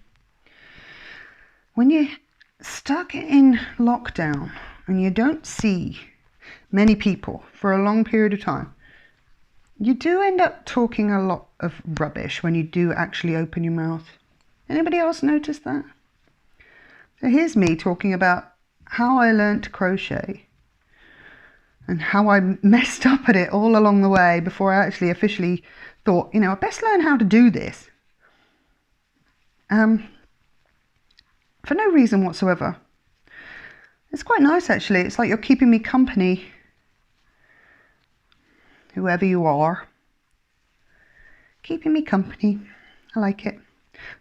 When you're stuck in lockdown and you don't see many people for a long period of time, you do end up talking a lot of rubbish when you do actually open your mouth. Anybody else notice that? So here's me talking about how I learned to crochet and how I messed up at it all along the way before I actually officially thought, you know, I best learn how to do this. For no reason whatsoever. It's quite nice actually. It's like you're keeping me company, whoever you are. Keeping me company. I like it.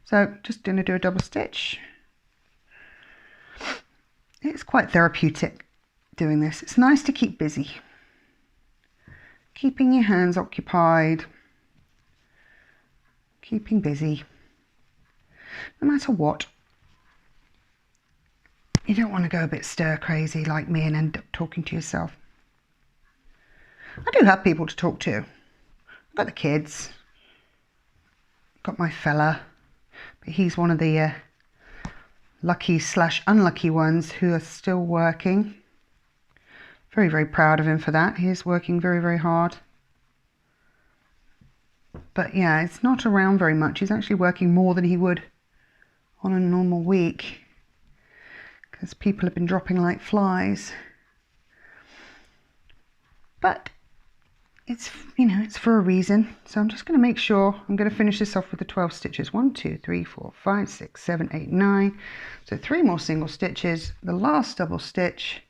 So just going to do a double stitch. It's quite therapeutic doing this. It's nice to keep busy. Keeping your hands occupied. Keeping busy. No matter what. You don't want to go a bit stir crazy like me and end up talking to yourself. I do have people to talk to. I've got the kids. I've got my fella. But he's one of the lucky/unlucky ones who are still working. Very, very proud of him for that. He is working very, very hard. But yeah, it's not around very much. He's actually working more than he would on a normal week because people have been dropping like flies. But it's, you know, it's for a reason. So I'm just going to make sure I'm going to finish this off with the 12 stitches. 1, 2, 3, 4, 5, 6, 7, 8, 9. So 3 more single stitches, the last double stitch,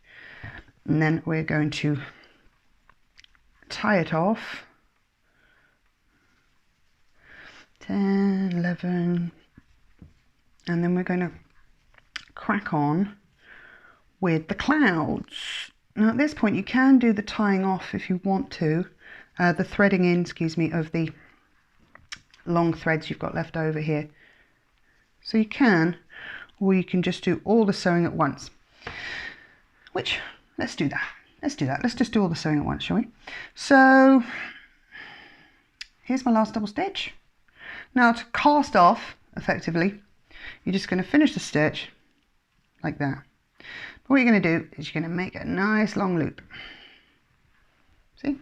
and then we're going to tie it off. 10, 11, and then we're going to crack on with the clouds. Now at this point you can do the tying off if you want to, the threading in, excuse me, of the long threads you've got left over here. So you can, or you can just do all the sewing at once, which, let's do that. Let's do that. Let's just do all the sewing at once, shall we? So here's my last double stitch. Now to cast off effectively, you're just going to finish the stitch like that. But what you're going to do is you're going to make a nice long loop. See?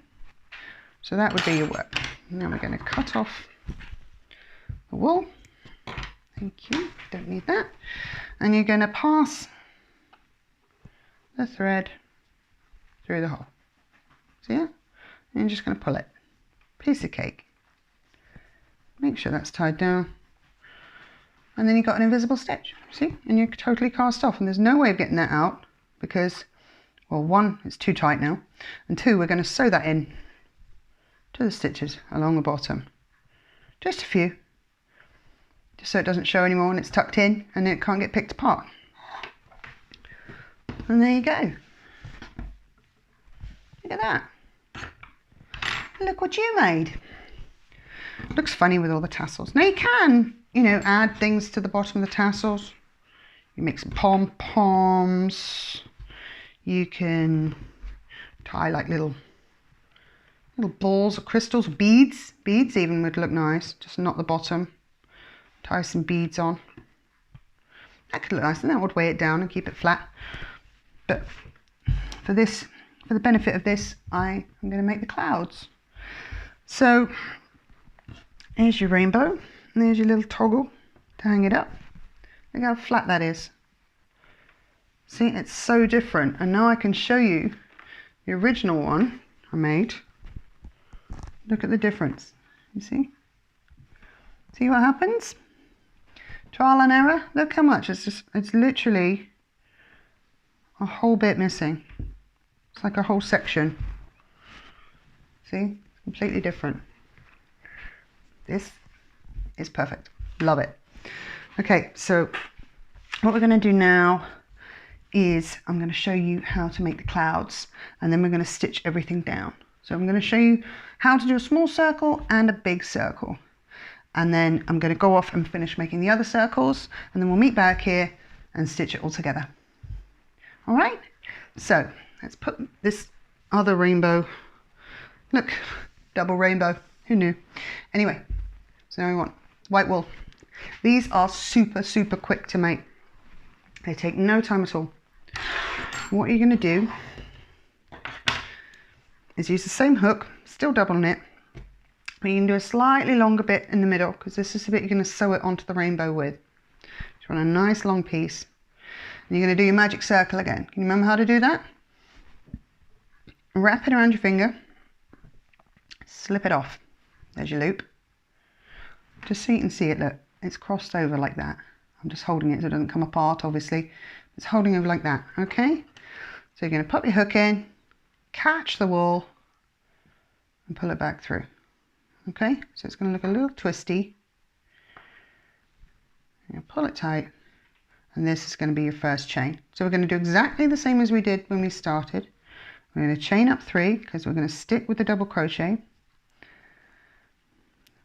So that would be your work. Now we're going to cut off the wool. Thank you. Don't need that. And you're going to pass the thread through the hole. See it? And you're just going to pull it. Piece of cake. Make sure that's tied down. And then you've got an invisible stitch. See? And you're totally cast off. And there's no way of getting that out because, well, one, it's too tight now. And two, we're going to sew that in to the stitches along the bottom. Just a few. Just so it doesn't show anymore and it's tucked in and it can't get picked apart. And there you go. Look at that. Look what you made. Looks funny with all the tassels. Now you can, you know, add things to the bottom of the tassels. You make some pom-poms. You can tie like little balls of crystals, beads. Beads even would look nice, just not the bottom. Tie some beads on. That could look nice, and that would weigh it down and keep it flat. But for this, for the benefit of this, I am going to make the clouds. So here's your rainbow, and there's your little toggle to hang it up. Look how flat that is. See, it's so different. And now I can show you the original one I made. Look at the difference. You see? See what happens? Trial and error. Look how much. It's literally a whole bit missing. It's like a whole section. See? It's completely different. This is perfect. Love it. Okay, so what we're going to do now is I'm going to show you how to make the clouds, and then we're going to stitch everything down. So I'm going to show you how to do a small circle and a big circle. And then I'm going to go off and finish making the other circles, and then we'll meet back here and stitch it all together. All right, so let's put this other rainbow, look, double rainbow, who knew? Anyway, so now we want white wool. These are super, super quick to make. They take no time at all. What you're going to do is use the same hook, still double knit, but you can do a slightly longer bit in the middle because this is the bit you're going to sew it onto the rainbow with. Just want a nice long piece. And you're going to do your magic circle again. Can you remember how to do that? Wrap it around your finger, slip it off. There's your loop. Just so you can see it, look, it's crossed over like that. I'm just holding it so it doesn't come apart, obviously. It's holding over like that, okay? So you're going to pop your hook in, catch the wool, and pull it back through. Okay, so it's going to look a little twisty. You pull it tight, and this is going to be your first chain. So we're going to do exactly the same as we did when we started. We're going to chain up 3 because we're going to stick with the double crochet.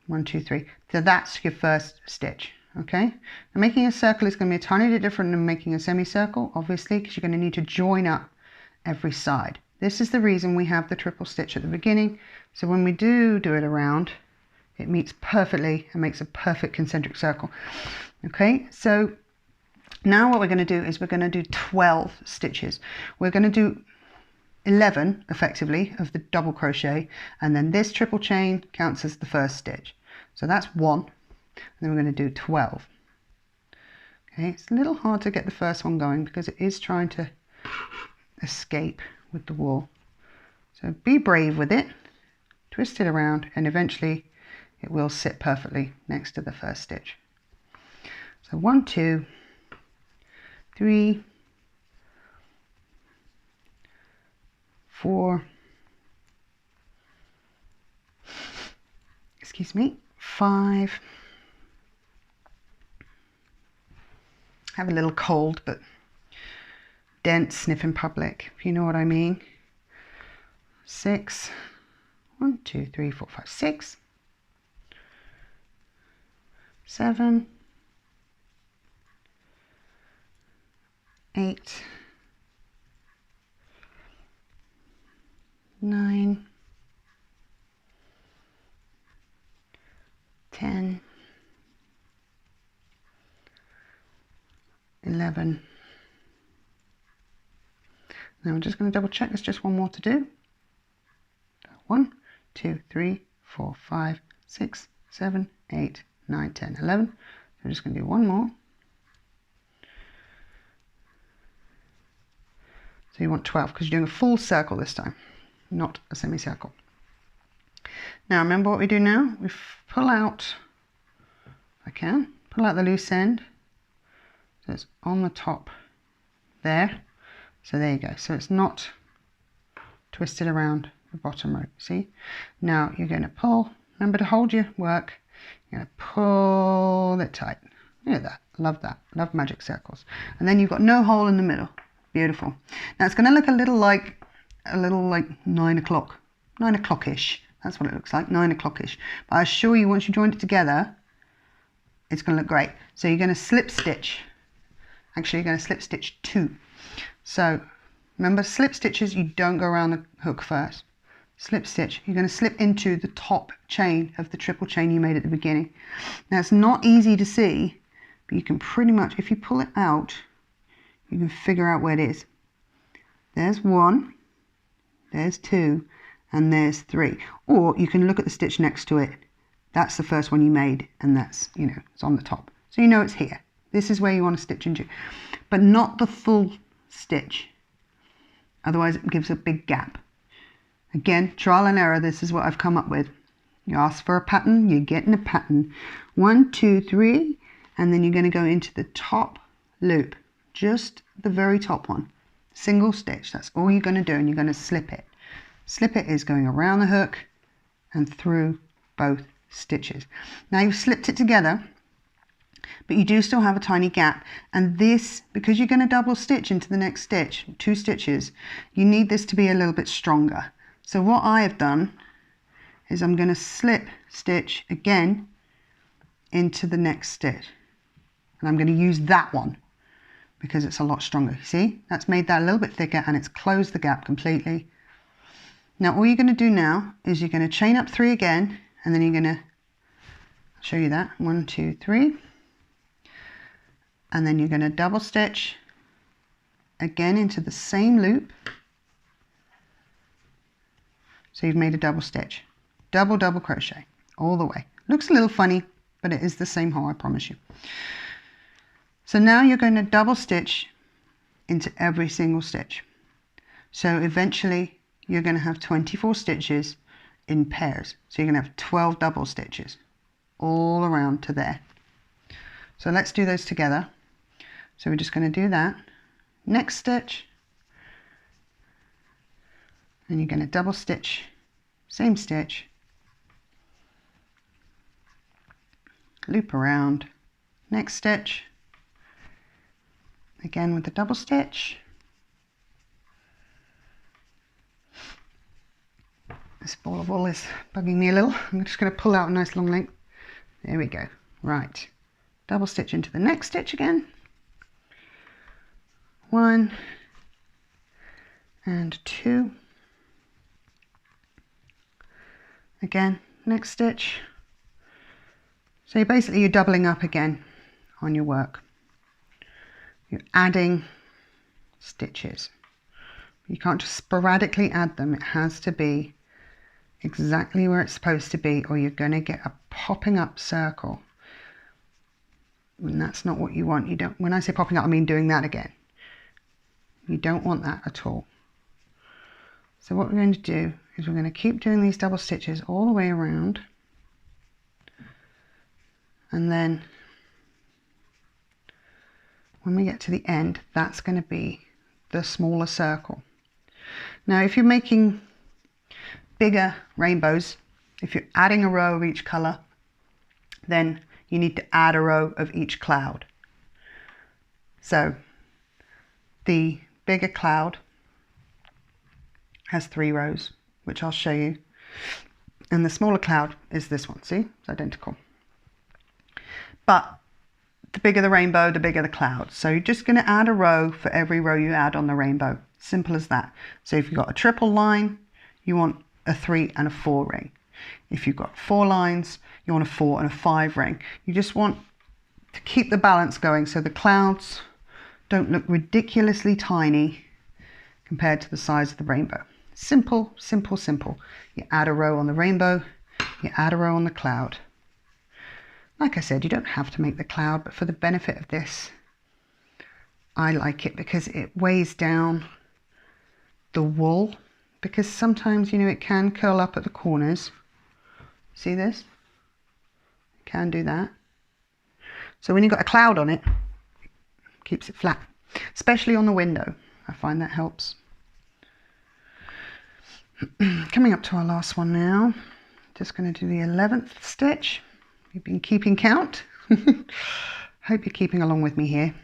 1, 2, 3. So that's your first stitch. Okay, and making a circle is going to be a tiny bit different than making a semicircle, obviously, because you're going to need to join up every side. This is the reason we have the triple stitch at the beginning. So when we do it around, it meets perfectly and makes a perfect concentric circle. Okay, so now what we're going to do is we're going to do 12 stitches. We're going to do 11 effectively of the double crochet, and then this triple chain counts as the first stitch. So that's 1. And then we're going to do 12. Okay, it's a little hard to get the first one going because it is trying to escape with the wool. So be brave with it, twist it around, and eventually it will sit perfectly next to the first stitch. So 1, 2, 3, 4, excuse me, 5, have a little cold, but don't sniff in public, if you know what I mean. 6, 1, 2, 3, 4, 5, 6, 7, 8, 9, 10, 11. Now I'm just going to double check, there's just one more to do. 1, 2, 3, 4, 5, 6, 7, 8, 9, 10, 11. So I'm just going to do one more. So you want 12 because you're doing a full circle this time, not a semicircle. Now remember what we do now? We pull out, if I can, pull out the loose end. So it's on the top there. So there you go. So it's not twisted around the bottom rope, see? Now you're going to pull, remember to hold your work, you're going to pull it tight. Look at that, love magic circles. And then you've got no hole in the middle. Beautiful. Now it's going to look a little like 9 o'clock, 9 o'clock-ish. That's what it looks like, 9 o'clock-ish. But I assure you, once you join it together, it's going to look great. So you're going to slip stitch. Actually, you're going to slip stitch 2. So remember, slip stitches, you don't go around the hook first. Slip stitch, you're going to slip into the top chain of the triple chain you made at the beginning. Now it's not easy to see, but you can pretty much, if you pull it out, you can figure out where it is. There's 1, there's 2, and there's 3. Or you can look at the stitch next to it. That's the first one you made, and that's, you know, it's on the top. So you know it's here. This is where you want to stitch into, but not the full stitch. Otherwise it gives a big gap. Again, trial and error, this is what I've come up with. You ask for a pattern, you're getting a pattern. 1, 2, 3, and then you're going to go into the top loop, just the very top one. Single stitch, that's all you're going to do, and you're going to slip it. Slip it is going around the hook and through both stitches. Now you've slipped it together, but you do still have a tiny gap, and this, because you're going to double stitch into the next stitch, 2 stitches, you need this to be a little bit stronger. So what I have done is I'm going to slip stitch again into the next stitch, and I'm going to use that one because it's a lot stronger. See, that's made that a little bit thicker, and it's closed the gap completely. Now all you're going to do now is you're going to chain up 3 again, and then you're going to, I'll show you that, 1, 2, 3, and then you're going to double stitch again into the same loop. So you've made a double stitch, double crochet all the way. Looks a little funny, but it is the same hole, I promise you. So now you're going to double stitch into every single stitch. So eventually you're going to have 24 stitches in pairs. So you're going to have 12 double stitches all around to there. So let's do those together. So we're just going to do that. Next stitch, and you're going to double stitch, same stitch, loop around, next stitch, again with the double stitch. This ball of wool is bugging me a little. I'm just going to pull out a nice long length. There we go. Right, double stitch into the next stitch again. 1 and 2. Again, next stitch. So you're doubling up again on your work. You're adding stitches. You can't just sporadically add them. It has to be exactly where it's supposed to be, or you're going to get a popping up circle. And that's not what you want. You don't. When I say popping up, I mean doing that again. You don't want that at all. So what we're going to do is we're going to keep doing these double stitches all the way around, and then when we get to the end, that's going to be the smaller circle. Now if you're making bigger rainbows, if you're adding a row of each color, then you need to add a row of each cloud. So the bigger cloud has 3 rows, which I'll show you. And the smaller cloud is this one. See, it's identical. But the bigger the rainbow, the bigger the cloud. So you're just going to add a row for every row you add on the rainbow. Simple as that. So if you've got a triple line, you want a 3 and a 4 ring. If you've got 4 lines, you want a 4 and a 5 ring. You just want to keep the balance going so the clouds don't look ridiculously tiny compared to the size of the rainbow. Simple, simple, simple. You add a row on the rainbow, you add a row on the cloud. Like I said, you don't have to make the cloud, but for the benefit of this, I like it because it weighs down the wool, because sometimes, you know, it can curl up at the corners. See this? It can do that. So when you've got a cloud on it, it keeps it flat, especially on the window. I find that helps. Coming up to our last one now. Just going to do the 11th stitch. You've been keeping count. Hope you're keeping along with me here.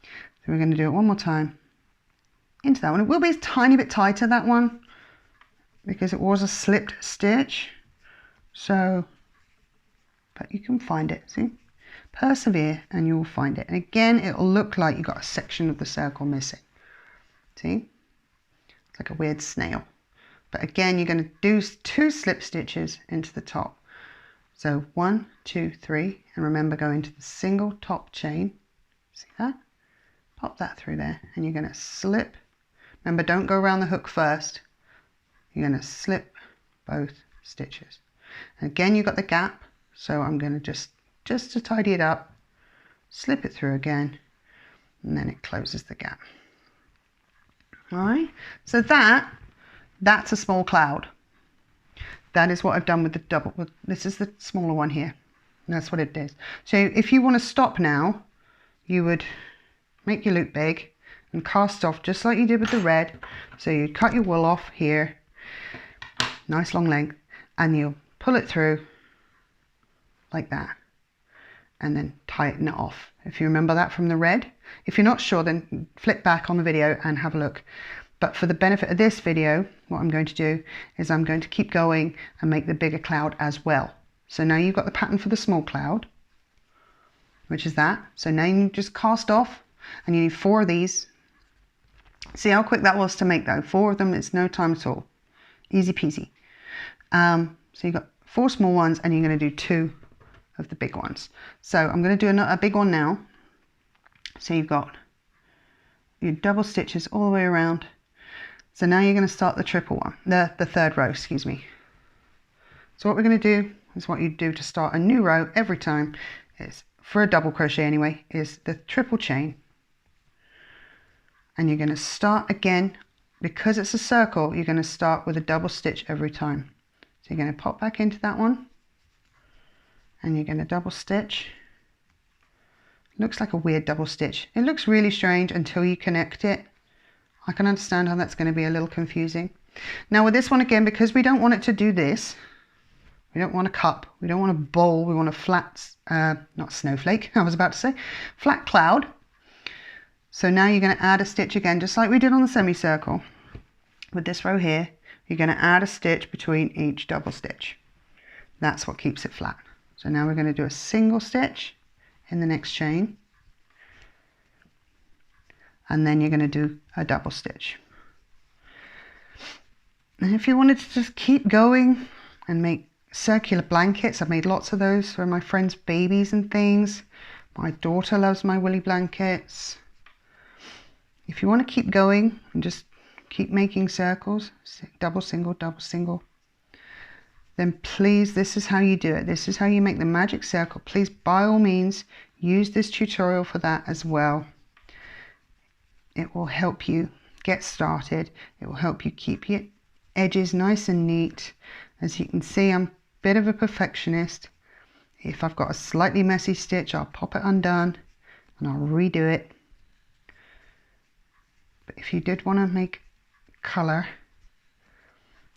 So we're going to do it one more time into that one. It will be a tiny bit tighter, that one, because it was a slipped stitch. So, but you can find it, see? Persevere and you'll find it. And again, it'll look like you've got a section of the circle missing. See? It's like a weird snail. But again, you're going to do 2 slip stitches into the top. So 1, 2, 3, and remember, go into the single top chain. See that? Pop that through there, and you're going to slip. Remember, don't go around the hook first. You're going to slip both stitches. And again, you've got the gap, so I'm going to just to tidy it up, slip it through again, and then it closes the gap. All right, so that's a small cloud. That is what I've done with the double. This is the smaller one here. And that's what it is. So if you want to stop now, you would make your loop big and cast off just like you did with the red. So you cut your wool off here, nice long length, and you'll pull it through like that, and then tighten it off. If you remember that from the red. If you're not sure, then flip back on the video and have a look. But for the benefit of this video, what I'm going to do is I'm going to keep going and make the bigger cloud as well. So now you've got the pattern for the small cloud, which is that. So now you just cast off, and you need 4 of these. See how quick that was to make though? 4 of them, it's no time at all. Easy peasy. So you've got 4 small ones, and you're going to do 2 of the big ones. So I'm going to do a big one now. So you've got your double stitches all the way around. So now you're going to start the triple one, the 3rd row, excuse me. So what we're going to do is what you do to start a new row every time, is for a double crochet anyway, is the triple chain. And you're going to start again, because it's a circle, you're going to start with a double stitch every time. So you're going to pop back into that one, and you're going to double stitch. Looks like a weird double stitch. It looks really strange until you connect it. I can understand how that's going to be a little confusing. Now with this one again, because we don't want it to do this, we don't want a cup, we don't want a bowl, we want a flat, not snowflake, I was about to say, flat cloud. So now you're going to add a stitch again, just like we did on the semicircle. With this row here, you're going to add a stitch between each double stitch. That's what keeps it flat. So now we're going to do a single stitch in the next chain, and then you're going to do a double stitch. And if you wanted to just keep going and make circular blankets, I've made lots of those for my friends' babies and things. My daughter loves my woolly blankets. If you want to keep going and just keep making circles, double, single, then please, this is how you do it. This is how you make the magic circle. Please, by all means, use this tutorial for that as well. It will help you get started. It will help you keep your edges nice and neat. As you can see, I'm a bit of a perfectionist. If I've got a slightly messy stitch, I'll pop it undone and I'll redo it. But if you did want to make colour,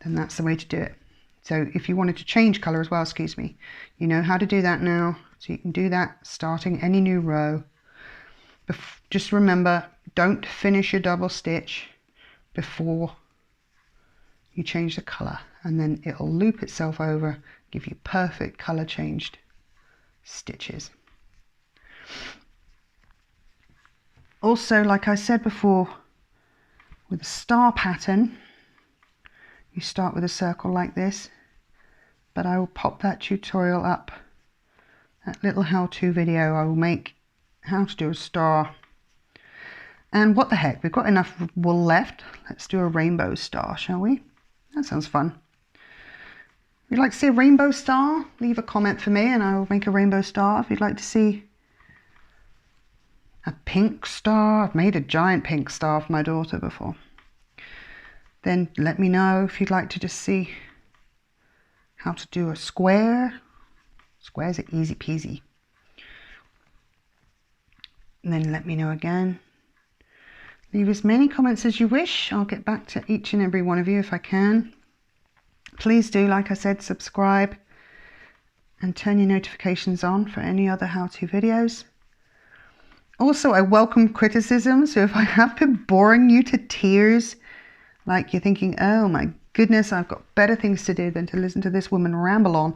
then that's the way to do it. So if you wanted to change colour as well, excuse me, you know how to do that now. So you can do that starting any new row. Just remember, don't finish your double stitch before you change the colour, and then it'll loop itself over, give you perfect colour changed stitches. Also, like I said before, with a star pattern, you start with a circle like this, but I will pop that tutorial up, that little how-to video I will make how to do a star. And what the heck, we've got enough wool left. Let's do a rainbow star, shall we? That sounds fun. If you'd like to see a rainbow star, leave a comment for me and I will make a rainbow star. If you'd like to see a pink star, I've made a giant pink star for my daughter before. Then let me know if you'd like to just see how to do a square. Squares are easy peasy. And then let me know again. Leave as many comments as you wish. I'll get back to each and every one of you if I can. Please do, like I said, subscribe and turn your notifications on for any other how-to videos. Also, I welcome criticism, so if I have been boring you to tears, like you're thinking, oh my goodness, I've got better things to do than to listen to this woman ramble on.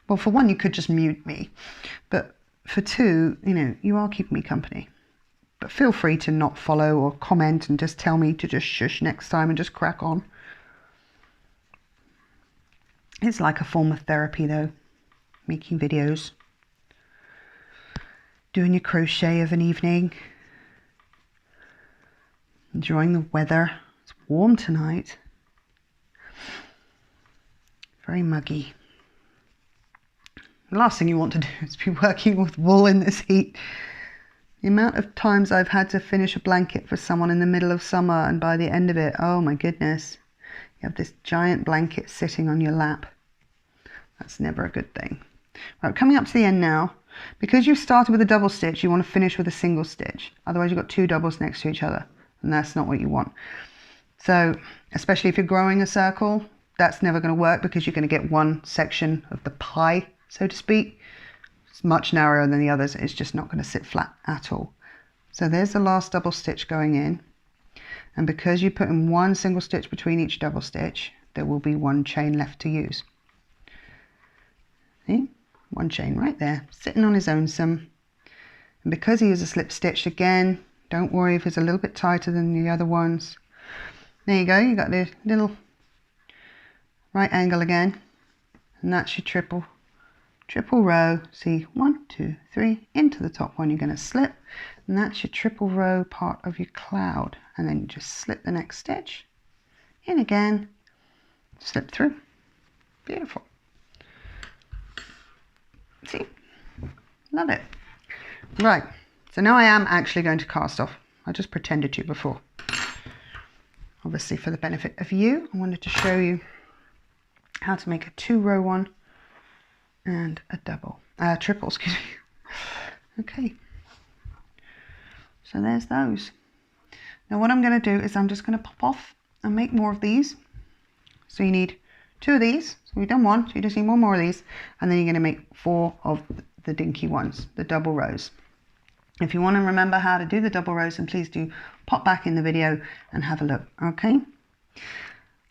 Well, for one, you could just mute me. But for two, you know, you are keeping me company. But feel free to not follow or comment and just tell me to just shush next time and just crack on. It's like a form of therapy though, making videos, doing your crochet of an evening, enjoying the weather. It's warm tonight, very muggy. The last thing you want to do is be working with wool in this heat. The amount of times I've had to finish a blanket for someone in the middle of summer, and by the end of it, oh my goodness, you have this giant blanket sitting on your lap. That's never a good thing. Right, coming up to the end now. Because you've started with a double stitch, you want to finish with a single stitch. Otherwise you've got two doubles next to each other, and that's not what you want. So, especially if you're growing a circle, that's never going to work because you're going to get one section of the pie, so to speak. It's much narrower than the others. It's just not going to sit flat at all. So there's the last double stitch going in. And because you put in one single stitch between each double stitch, there will be one chain left to use. See? One chain right there, sitting on his own some. And because he is a slip stitched again, don't worry if it's a little bit tighter than the other ones. There you go, you got the little right angle again. And that's your triple row. See, 1, 2, 3, into the top one you're going to slip, and that's your triple row part of your cloud. And then you just slip the next stitch in again, slip through. Beautiful. See, love it. Right, so now I am actually going to cast off. I just pretended to before. Obviously for the benefit of you, I wanted to show you how to make a 2-row one and a triple, excuse me. Okay, so there's those. Now what I'm going to do is I'm just going to pop off and make more of these. So you need 2 of these. So we've done 1, so you just need 1 more of these, and then you're going to make 4 of the dinky ones, the double rows. If you want to remember how to do the double rows, then please do pop back in the video and have a look. Okay,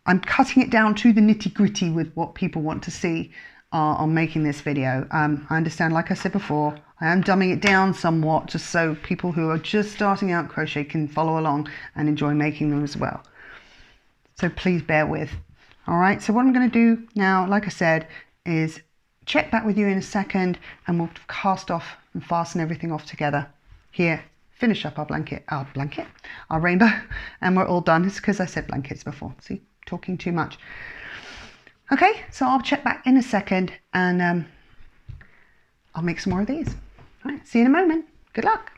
I'm cutting it down to the nitty-gritty with what people want to see on making this video. I understand, like I said before, I am dumbing it down somewhat just so people who are just starting out crochet can follow along and enjoy making them as well. So please bear with. All right, so what I'm going to do now, like I said, is check back with you in a second and we'll cast off and fasten everything off together. Here, finish up our rainbow, and we're all done. It's because I said blankets before. See, talking too much. Okay, so I'll check back in a second and I'll make some more of these. All right, see you in a moment. Good luck.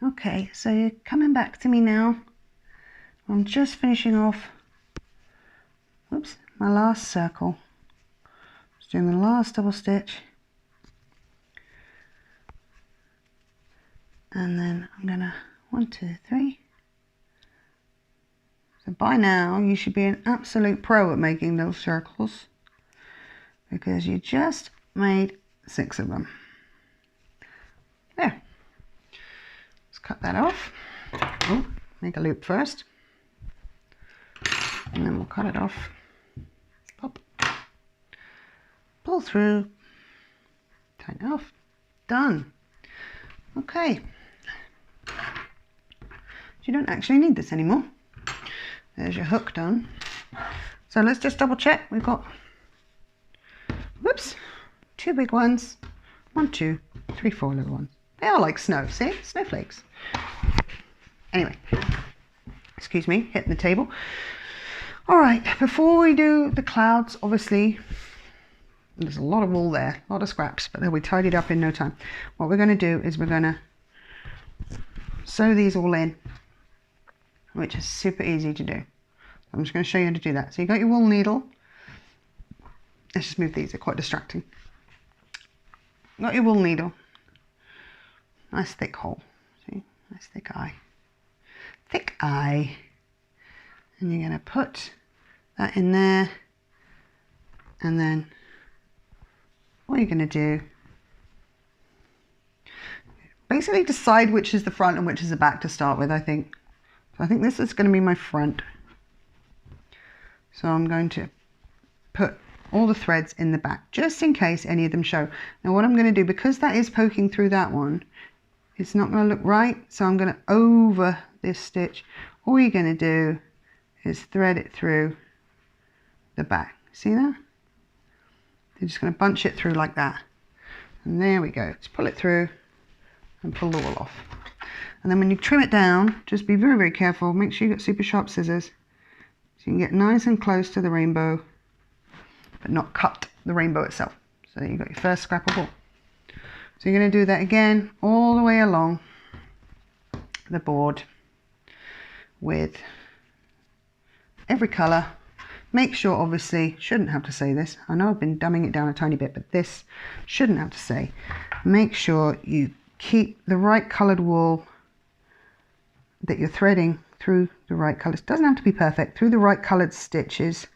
Okay, so you're coming back to me now. I'm just finishing off, whoops, my last circle. Just doing the last double stitch. And then I'm gonna 1, 2, 3, So by now you should be an absolute pro at making those circles, because you just made 6 of them. There. Let's cut that off. Oh, make a loop first, and then we'll cut it off. Pop. Pull through. Tighten it off. Done. Okay. You don't actually need this anymore. There's your hook done. So let's just double check. We've got, whoops, 2 big ones, 1, 2, 3, 4 little ones. They are like snow, see? Snowflakes. Anyway, excuse me, hitting the table. All right, before we do the clouds, obviously, there's a lot of wool there, a lot of scraps, but they'll be tidied up in no time. What we're going to do is we're going to sew these all in, which is super easy to do. I'm just going to show you how to do that. So you got your wool needle. Let's just move these, they're quite distracting. Got your wool needle. Nice thick hole. See? Nice thick eye. Thick eye. And you're going to put that in there. And then what you're going to do, basically decide which is the front and which is the back to start with, I think. So I think this is going to be my front. So I'm going to put all the threads in the back, just in case any of them show. Now what I'm going to do, because that is poking through that one, it's not going to look right. So I'm going to over this stitch. All you're going to do is thread it through the back. See that? You're just going to bunch it through like that. And there we go. Let's pull it through and pull the wool off. And then when you trim it down, just be very, very careful. Make sure you get super sharp scissors so you can get nice and close to the rainbow, but not cut the rainbow itself. So you've got your first scrap of wool. So you're going to do that again all the way along the board with every colour. Make sure, obviously, shouldn't have to say this. I know I've been dumbing it down a tiny bit, but this shouldn't have to say. Make sure you keep the right coloured wool that you're threading through the right colours. Doesn't have to be perfect, through the right coloured stitches.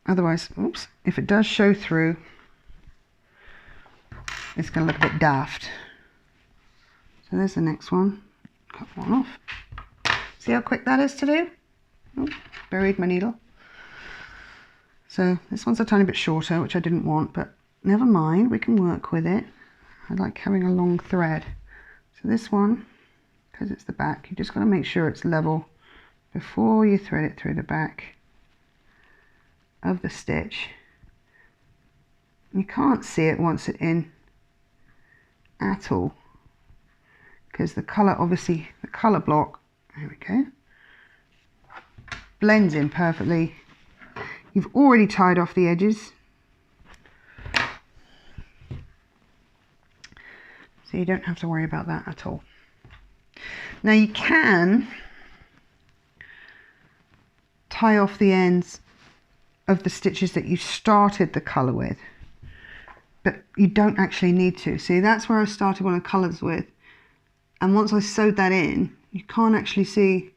Otherwise, oops, if it does show through, it's going to look a bit daft. So there's the next one. Cut one off. See how quick that is to do? Oh, buried my needle. So this one's a tiny bit shorter, which I didn't want, but never mind, we can work with it. I like having a long thread. So this one, because it's the back, you just got to make sure it's level before you thread it through the back of the stitch. You can't see it once it's in at all, because the colour, obviously, the colour block, there we go, blends in perfectly. You've already tied off the edges, so you don't have to worry about that at all. Now you can tie off the ends of the stitches that you started the colour with, but you don't actually need to. See, that's where I started one of the colours with, and once I sewed that in, you can't actually see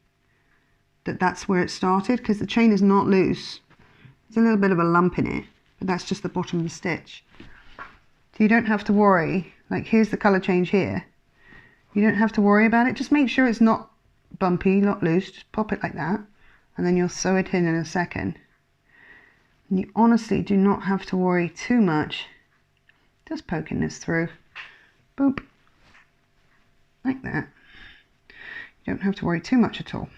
that that's where it started, because the chain is not loose. There's a little bit of a lump in it, but that's just the bottom of the stitch. So you don't have to worry, like here's the colour change here. You don't have to worry about it. Just make sure it's not bumpy, not loose. Just pop it like that, and then you'll sew it in a second. And you honestly do not have to worry too much. Just poking this through. Boop. Like that. You don't have to worry too much at all.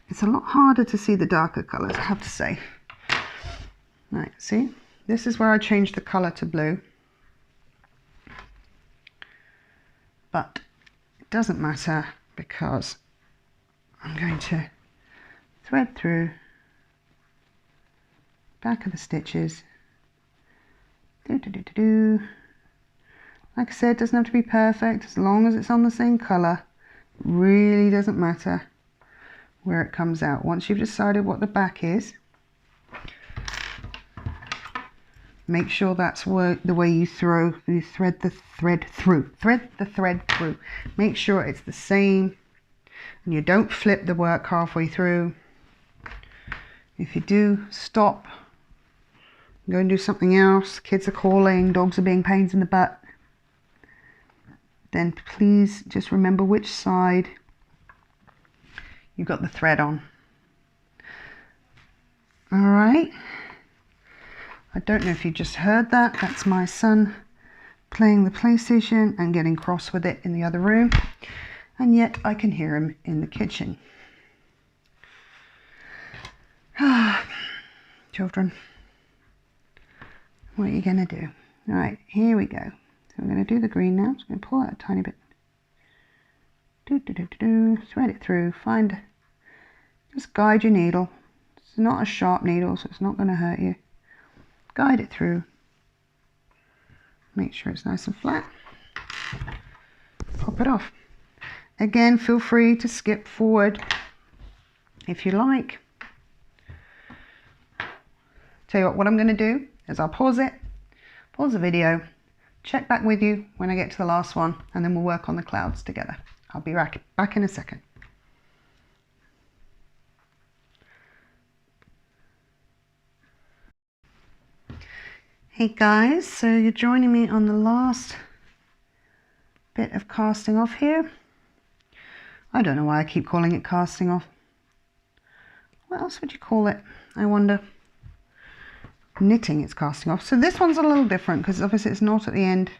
It's a lot harder to see the darker colours, I have to say. Right, see? This is where I changed the colour to blue. But it doesn't matter, because I'm going to thread through back of the stitches. Like I said, it doesn't have to be perfect, as long as it's on the same colour. It really doesn't matter where it comes out. Once you've decided what the back is, make sure that's the way you thread the thread through. Make sure it's the same and you don't flip the work halfway through. If you do, stop, go and do something else, kids are calling, dogs are being pains in the butt, then please just remember which side you've got the thread on. All right, I don't know if you just heard that. That's my son playing the PlayStation and getting cross with it in the other room, and yet I can hear him in the kitchen. Children, what are you going to do? All right, here we go. So I'm going to do the green now. I'm just going to pull out a tiny bit. Thread it through. Just guide your needle. It's not a sharp needle, so it's not going to hurt you. Guide it through. Make sure it's nice and flat. Pop it off. Again, feel free to skip forward if you like. Tell you what I'm going to do is I'll pause the video, check back with you when I get to the last one, and then we'll work on the clouds together. I'll be back in a second. Hey guys, so you're joining me on the last bit of casting off here. I don't know why I keep calling it casting off. What else would you call it, I wonder? Knitting, it's casting off. So this one's a little different because obviously it's not at the end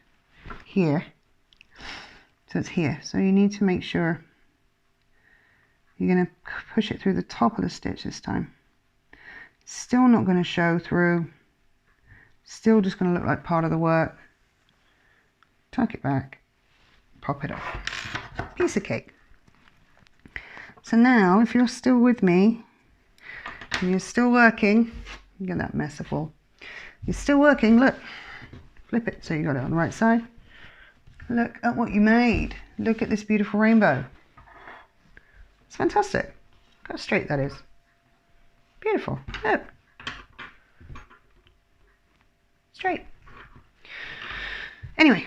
here, so it's here. So you need to make sure you're going to push it through the top of the stitch this time. Still not going to show through, still just going to look like part of the work. Tuck it back, pop it off. Piece of cake. So now if you're still with me and you're still working, get that mess of wool. You're still working, look, flip it so you got it on the right side. Look at what you made. Look at this beautiful rainbow. It's fantastic. Look how straight that is. Beautiful. Look. Straight. Anyway,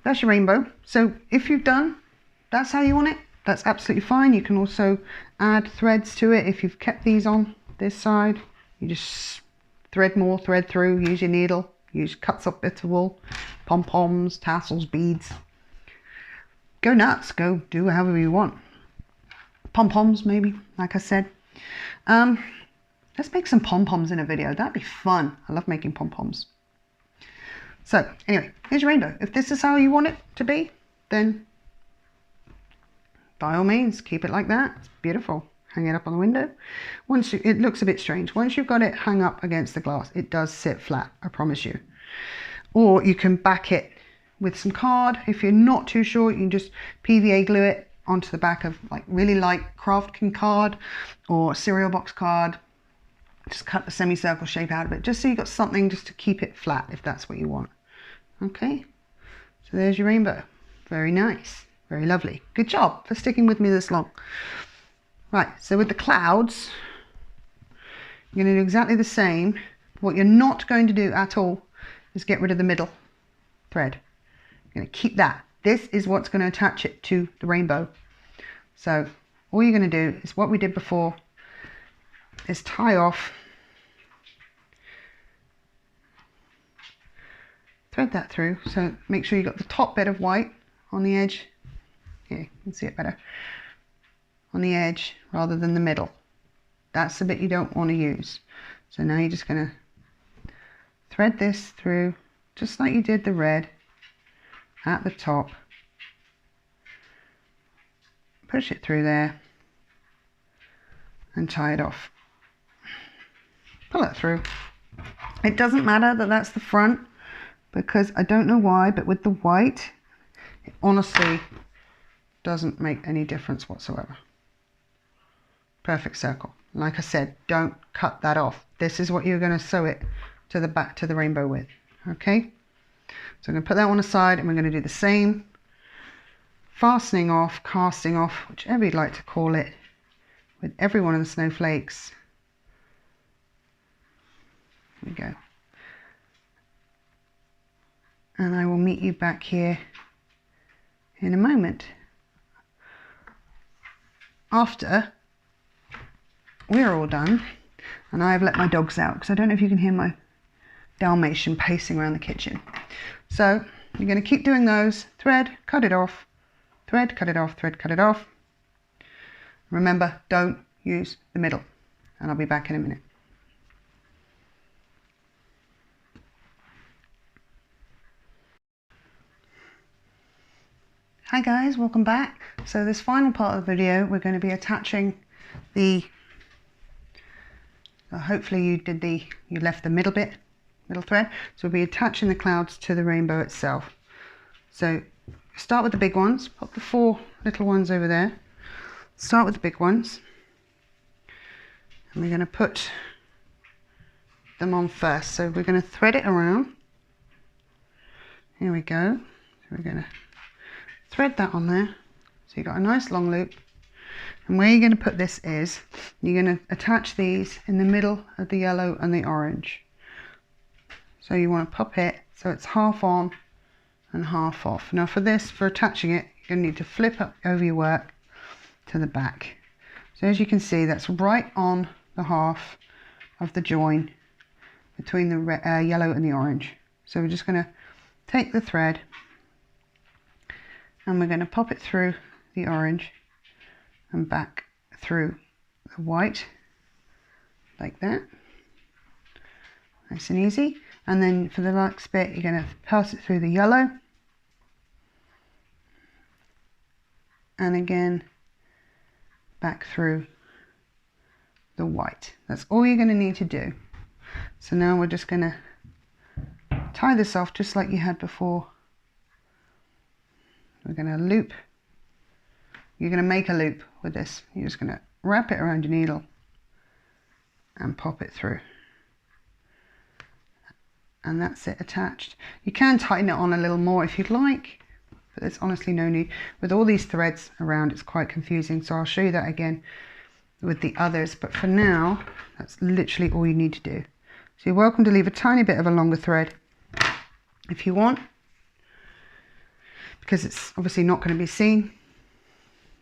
that's your rainbow. So if you've done, that's how you want it, that's absolutely fine. You can also add threads to it. If you've kept these on this side, you just thread more, thread through, use your needle, use cuts up bits of wool, pom-poms, tassels, beads. Go nuts, go do however you want. Pom-poms maybe, like I said. Let's make some pom-poms in a video, that'd be fun. I love making pom-poms. So anyway, here's your rainbow. If this is how you want it to be, then by all means, keep it like that. It's beautiful. Hang it up on the window. It looks a bit strange. Once you've got it hung up against the glass, it does sit flat, I promise you. Or you can back it with some card. If you're not too sure, you can just PVA glue it onto the back of like really light Crafting card or cereal box card. Just cut the semicircle shape out of it, just so you've got something just to keep it flat if that's what you want. Okay, so there's your rainbow. Very nice, very lovely. Good job for sticking with me this long. Right, so with the clouds, you're going to do exactly the same. What you're not going to do at all is get rid of the middle thread. You're going to keep that. This is what's going to attach it to the rainbow. So all you're going to do is what we did before, is tie off, thread that through. So make sure you've got the top bit of white on the edge. Here, you can see it better. On the edge rather than the middle. That's the bit you don't want to use. So now you're just going to thread this through just like you did the red at the top. Push it through there and tie it off. Pull it through. It doesn't matter that that's the front, because I don't know why, but with the white, it honestly doesn't make any difference whatsoever. Perfect circle. Like I said, don't cut that off. This is what you're going to sew it to the back to the rainbow with. Okay, so I'm going to put that one aside, and we're going to do the same fastening off, casting off, whichever you'd like to call it, with every one of the snowflakes. There we go. And I will meet you back here in a moment. after we're all done, and I've let my dogs out because I don't know if you can hear my Dalmatian pacing around the kitchen. So you're going to keep doing those. Thread, cut it off, thread, cut it off, thread, cut it off. Remember, don't use the middle, and I'll be back in a minute. Hi guys, welcome back. So this final part of the video, we're going to be attaching the, hopefully you left the middle thread. So we'll be attaching the clouds to the rainbow itself. So start with the big ones, pop the 4 little ones over there. Start with the big ones. And we're going to put them on first. So we're going to thread it around. Here we go. So we're going to thread that on there. So you've got a nice long loop. And where you're going to put this is, you're going to attach these in the middle of the yellow and the orange. So you want to pop it so it's half on and half off. Now for this, for attaching it, you're going to need to flip up over your work to the back. So as you can see, that's right on the half of the join between the yellow and the orange. So we're just going to take the thread and we're going to pop it through the orange and back through the white like that. Nice and easy. And then for the next bit, you're going to pass it through the yellow. And again, back through the white. That's all you're going to need to do. So now we're just going to tie this off just like you had before. We're going to loop. You're going to make a loop with this. You're just going to wrap it around your needle and pop it through. And that's it attached. You can tighten it on a little more if you'd like, but there's honestly no need. With all these threads around, it's quite confusing, so I'll show you that again with the others, but for now, that's literally all you need to do. So you're welcome to leave a tiny bit of a longer thread if you want, because it's obviously not going to be seen,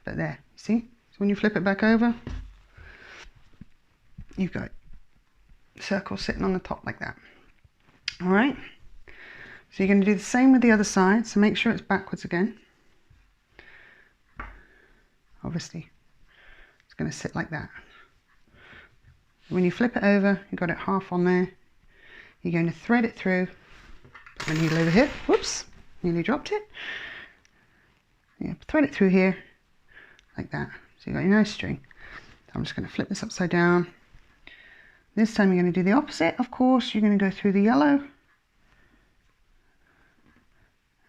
but there, see? So when you flip it back over, you've got a circle sitting on the top like that. All right, so you're going to do the same with the other side, so make sure it's backwards again. Obviously, it's going to sit like that. When you flip it over, you've got it half on there. You're going to thread it through, put the needle over here, whoops, nearly dropped it. Yeah, thread it through here, like that. So you've got your nice string. So I'm just going to flip this upside down. This time you're going to do the opposite, of course. You're going to go through the yellow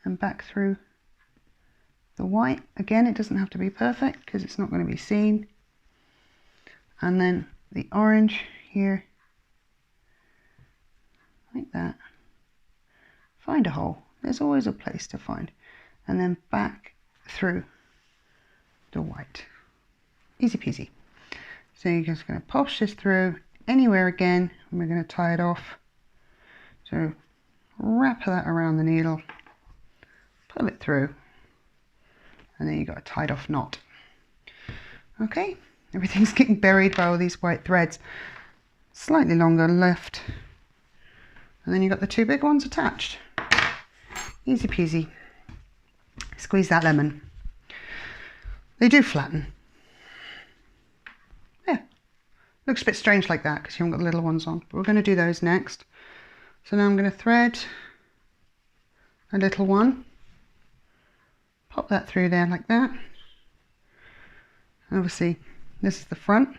and back through the white. Again, it doesn't have to be perfect because it's not going to be seen. And then the orange here, like that. Find a hole. There's always a place to find. And then back through the white. Easy peasy. So you're just going to push this through anywhere again, and we're going to tie it off. So wrap that around the needle, pull it through, and then you've got a tied off knot. Okay, everything's getting buried by all these white threads. Slightly longer left, and then you've got the 2 big ones attached. Easy peasy. Squeeze that lemon. They do flatten. Yeah. Looks a bit strange like that because you haven't got the little ones on, but we're going to do those next. So now I'm going to thread a little one, pop that through there like that. Obviously this is the front,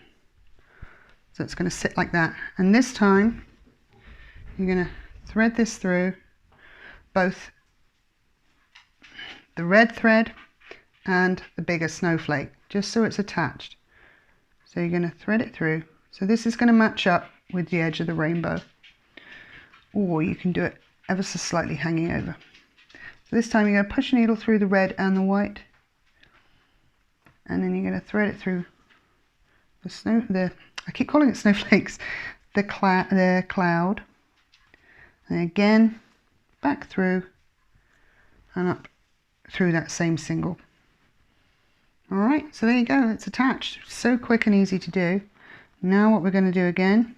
so it's going to sit like that, and this time you're going to thread this through both the red thread and the bigger snowflake, just so it's attached. So you're going to thread it through. So this is going to match up with the edge of the rainbow, or you can do it ever so slightly hanging over. So this time you're going to push your needle through the red and the white, and then you're going to thread it through I keep calling it snowflakes, the cloud, and again back through and up through that same single. All right, so there you go, it's attached. So quick and easy to do. Now what we're going to do again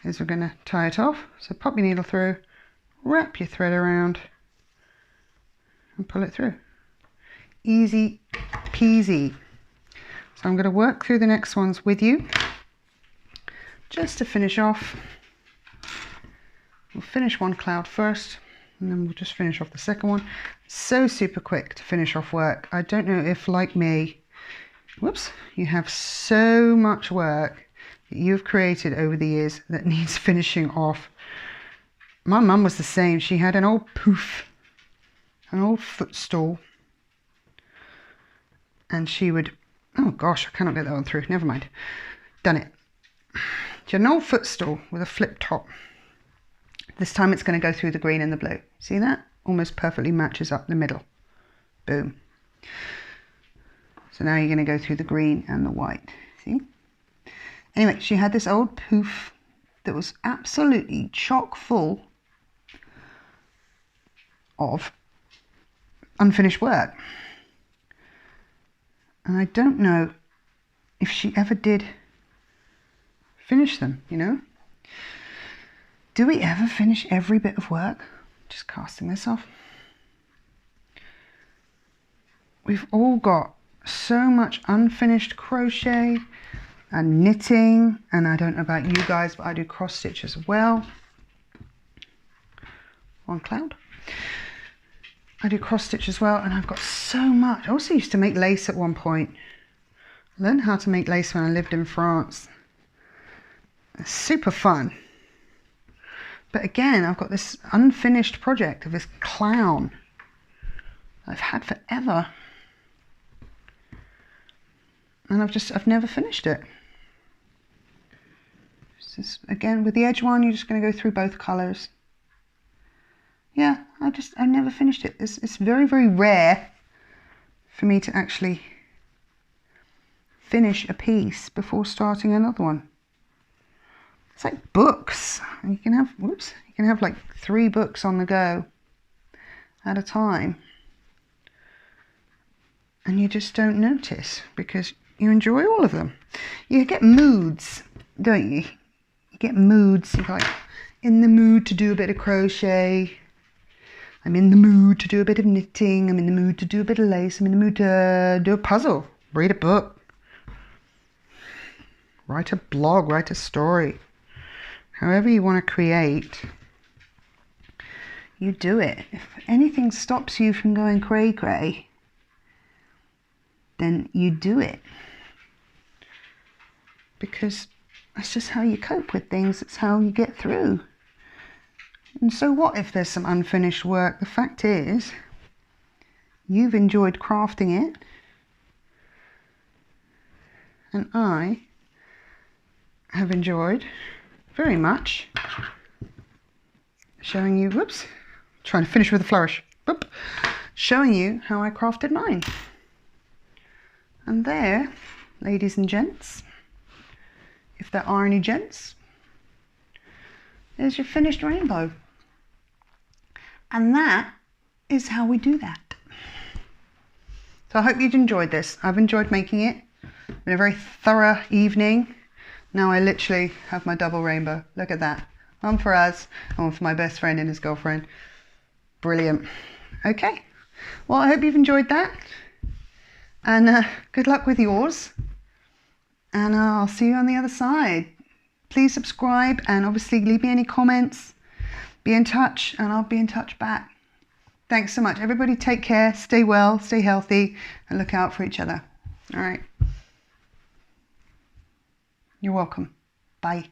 is we're going to tie it off. So pop your needle through, wrap your thread around and pull it through. Easy peasy. So I'm going to work through the next ones with you just to finish off. We'll finish one cloud first and then we'll just finish off the second one. So super quick to finish off work. I don't know if, like me, whoops, you have so much work that you've created over the years that needs finishing off. My mum was the same. She had an old poof, an old footstool, and she would, oh gosh, I cannot get that one through, never mind, done it. She had an old footstool with a flip top. This time it's going to go through the green and the blue. See that? Almost perfectly matches up the middle. Boom. So now you're going to go through the green and the white. See? Anyway, she had this old poof that was absolutely chock full of unfinished work. And I don't know if she ever did finish them, you know? Do we ever finish every bit of work? Just casting this off. We've all got so much unfinished crochet and knitting, and I don't know about you guys, but I do cross stitch as well. One cloud. I do cross stitch as well, and I've got so much. I also used to make lace at one point. I learned how to make lace when I lived in France. It's super fun. But again, I've got this unfinished project of this clown I've had forever. And I've never finished it. Just, again, with the edge one, you're just going to go through both colours. Yeah, I never finished it. It's very, very rare for me to actually finish a piece before starting another one. It's like books. You can have, whoops, you can have like 3 books on the go at a time. And you just don't notice because you enjoy all of them. You get moods, don't you? You get moods. You're like in the mood to do a bit of crochet. I'm in the mood to do a bit of knitting. I'm in the mood to do a bit of lace. I'm in the mood to do a puzzle, read a book, write a blog, write a story. However you want to create, you do it. If anything stops you from going cray-cray, then you do it. Because that's just how you cope with things. It's how you get through. And so what if there's some unfinished work? The fact is, you've enjoyed crafting it. And I have enjoyed very much showing you, whoops, trying to finish with a flourish, whoop, showing you how I crafted mine. And there, ladies and gents, if there are any gents, there's your finished rainbow. And that is how we do that. So I hope you've enjoyed this. I've enjoyed making it. It's been a very thorough evening. Now I literally have my double rainbow. Look at that. One for us and one for my best friend and his girlfriend. Brilliant. Okay. Well, I hope you've enjoyed that. And good luck with yours. And I'll see you on the other side. Please subscribe and obviously leave me any comments. Be in touch and I'll be in touch back. Thanks so much. Everybody take care, stay well, stay healthy, and look out for each other. All right. You're welcome. Bye.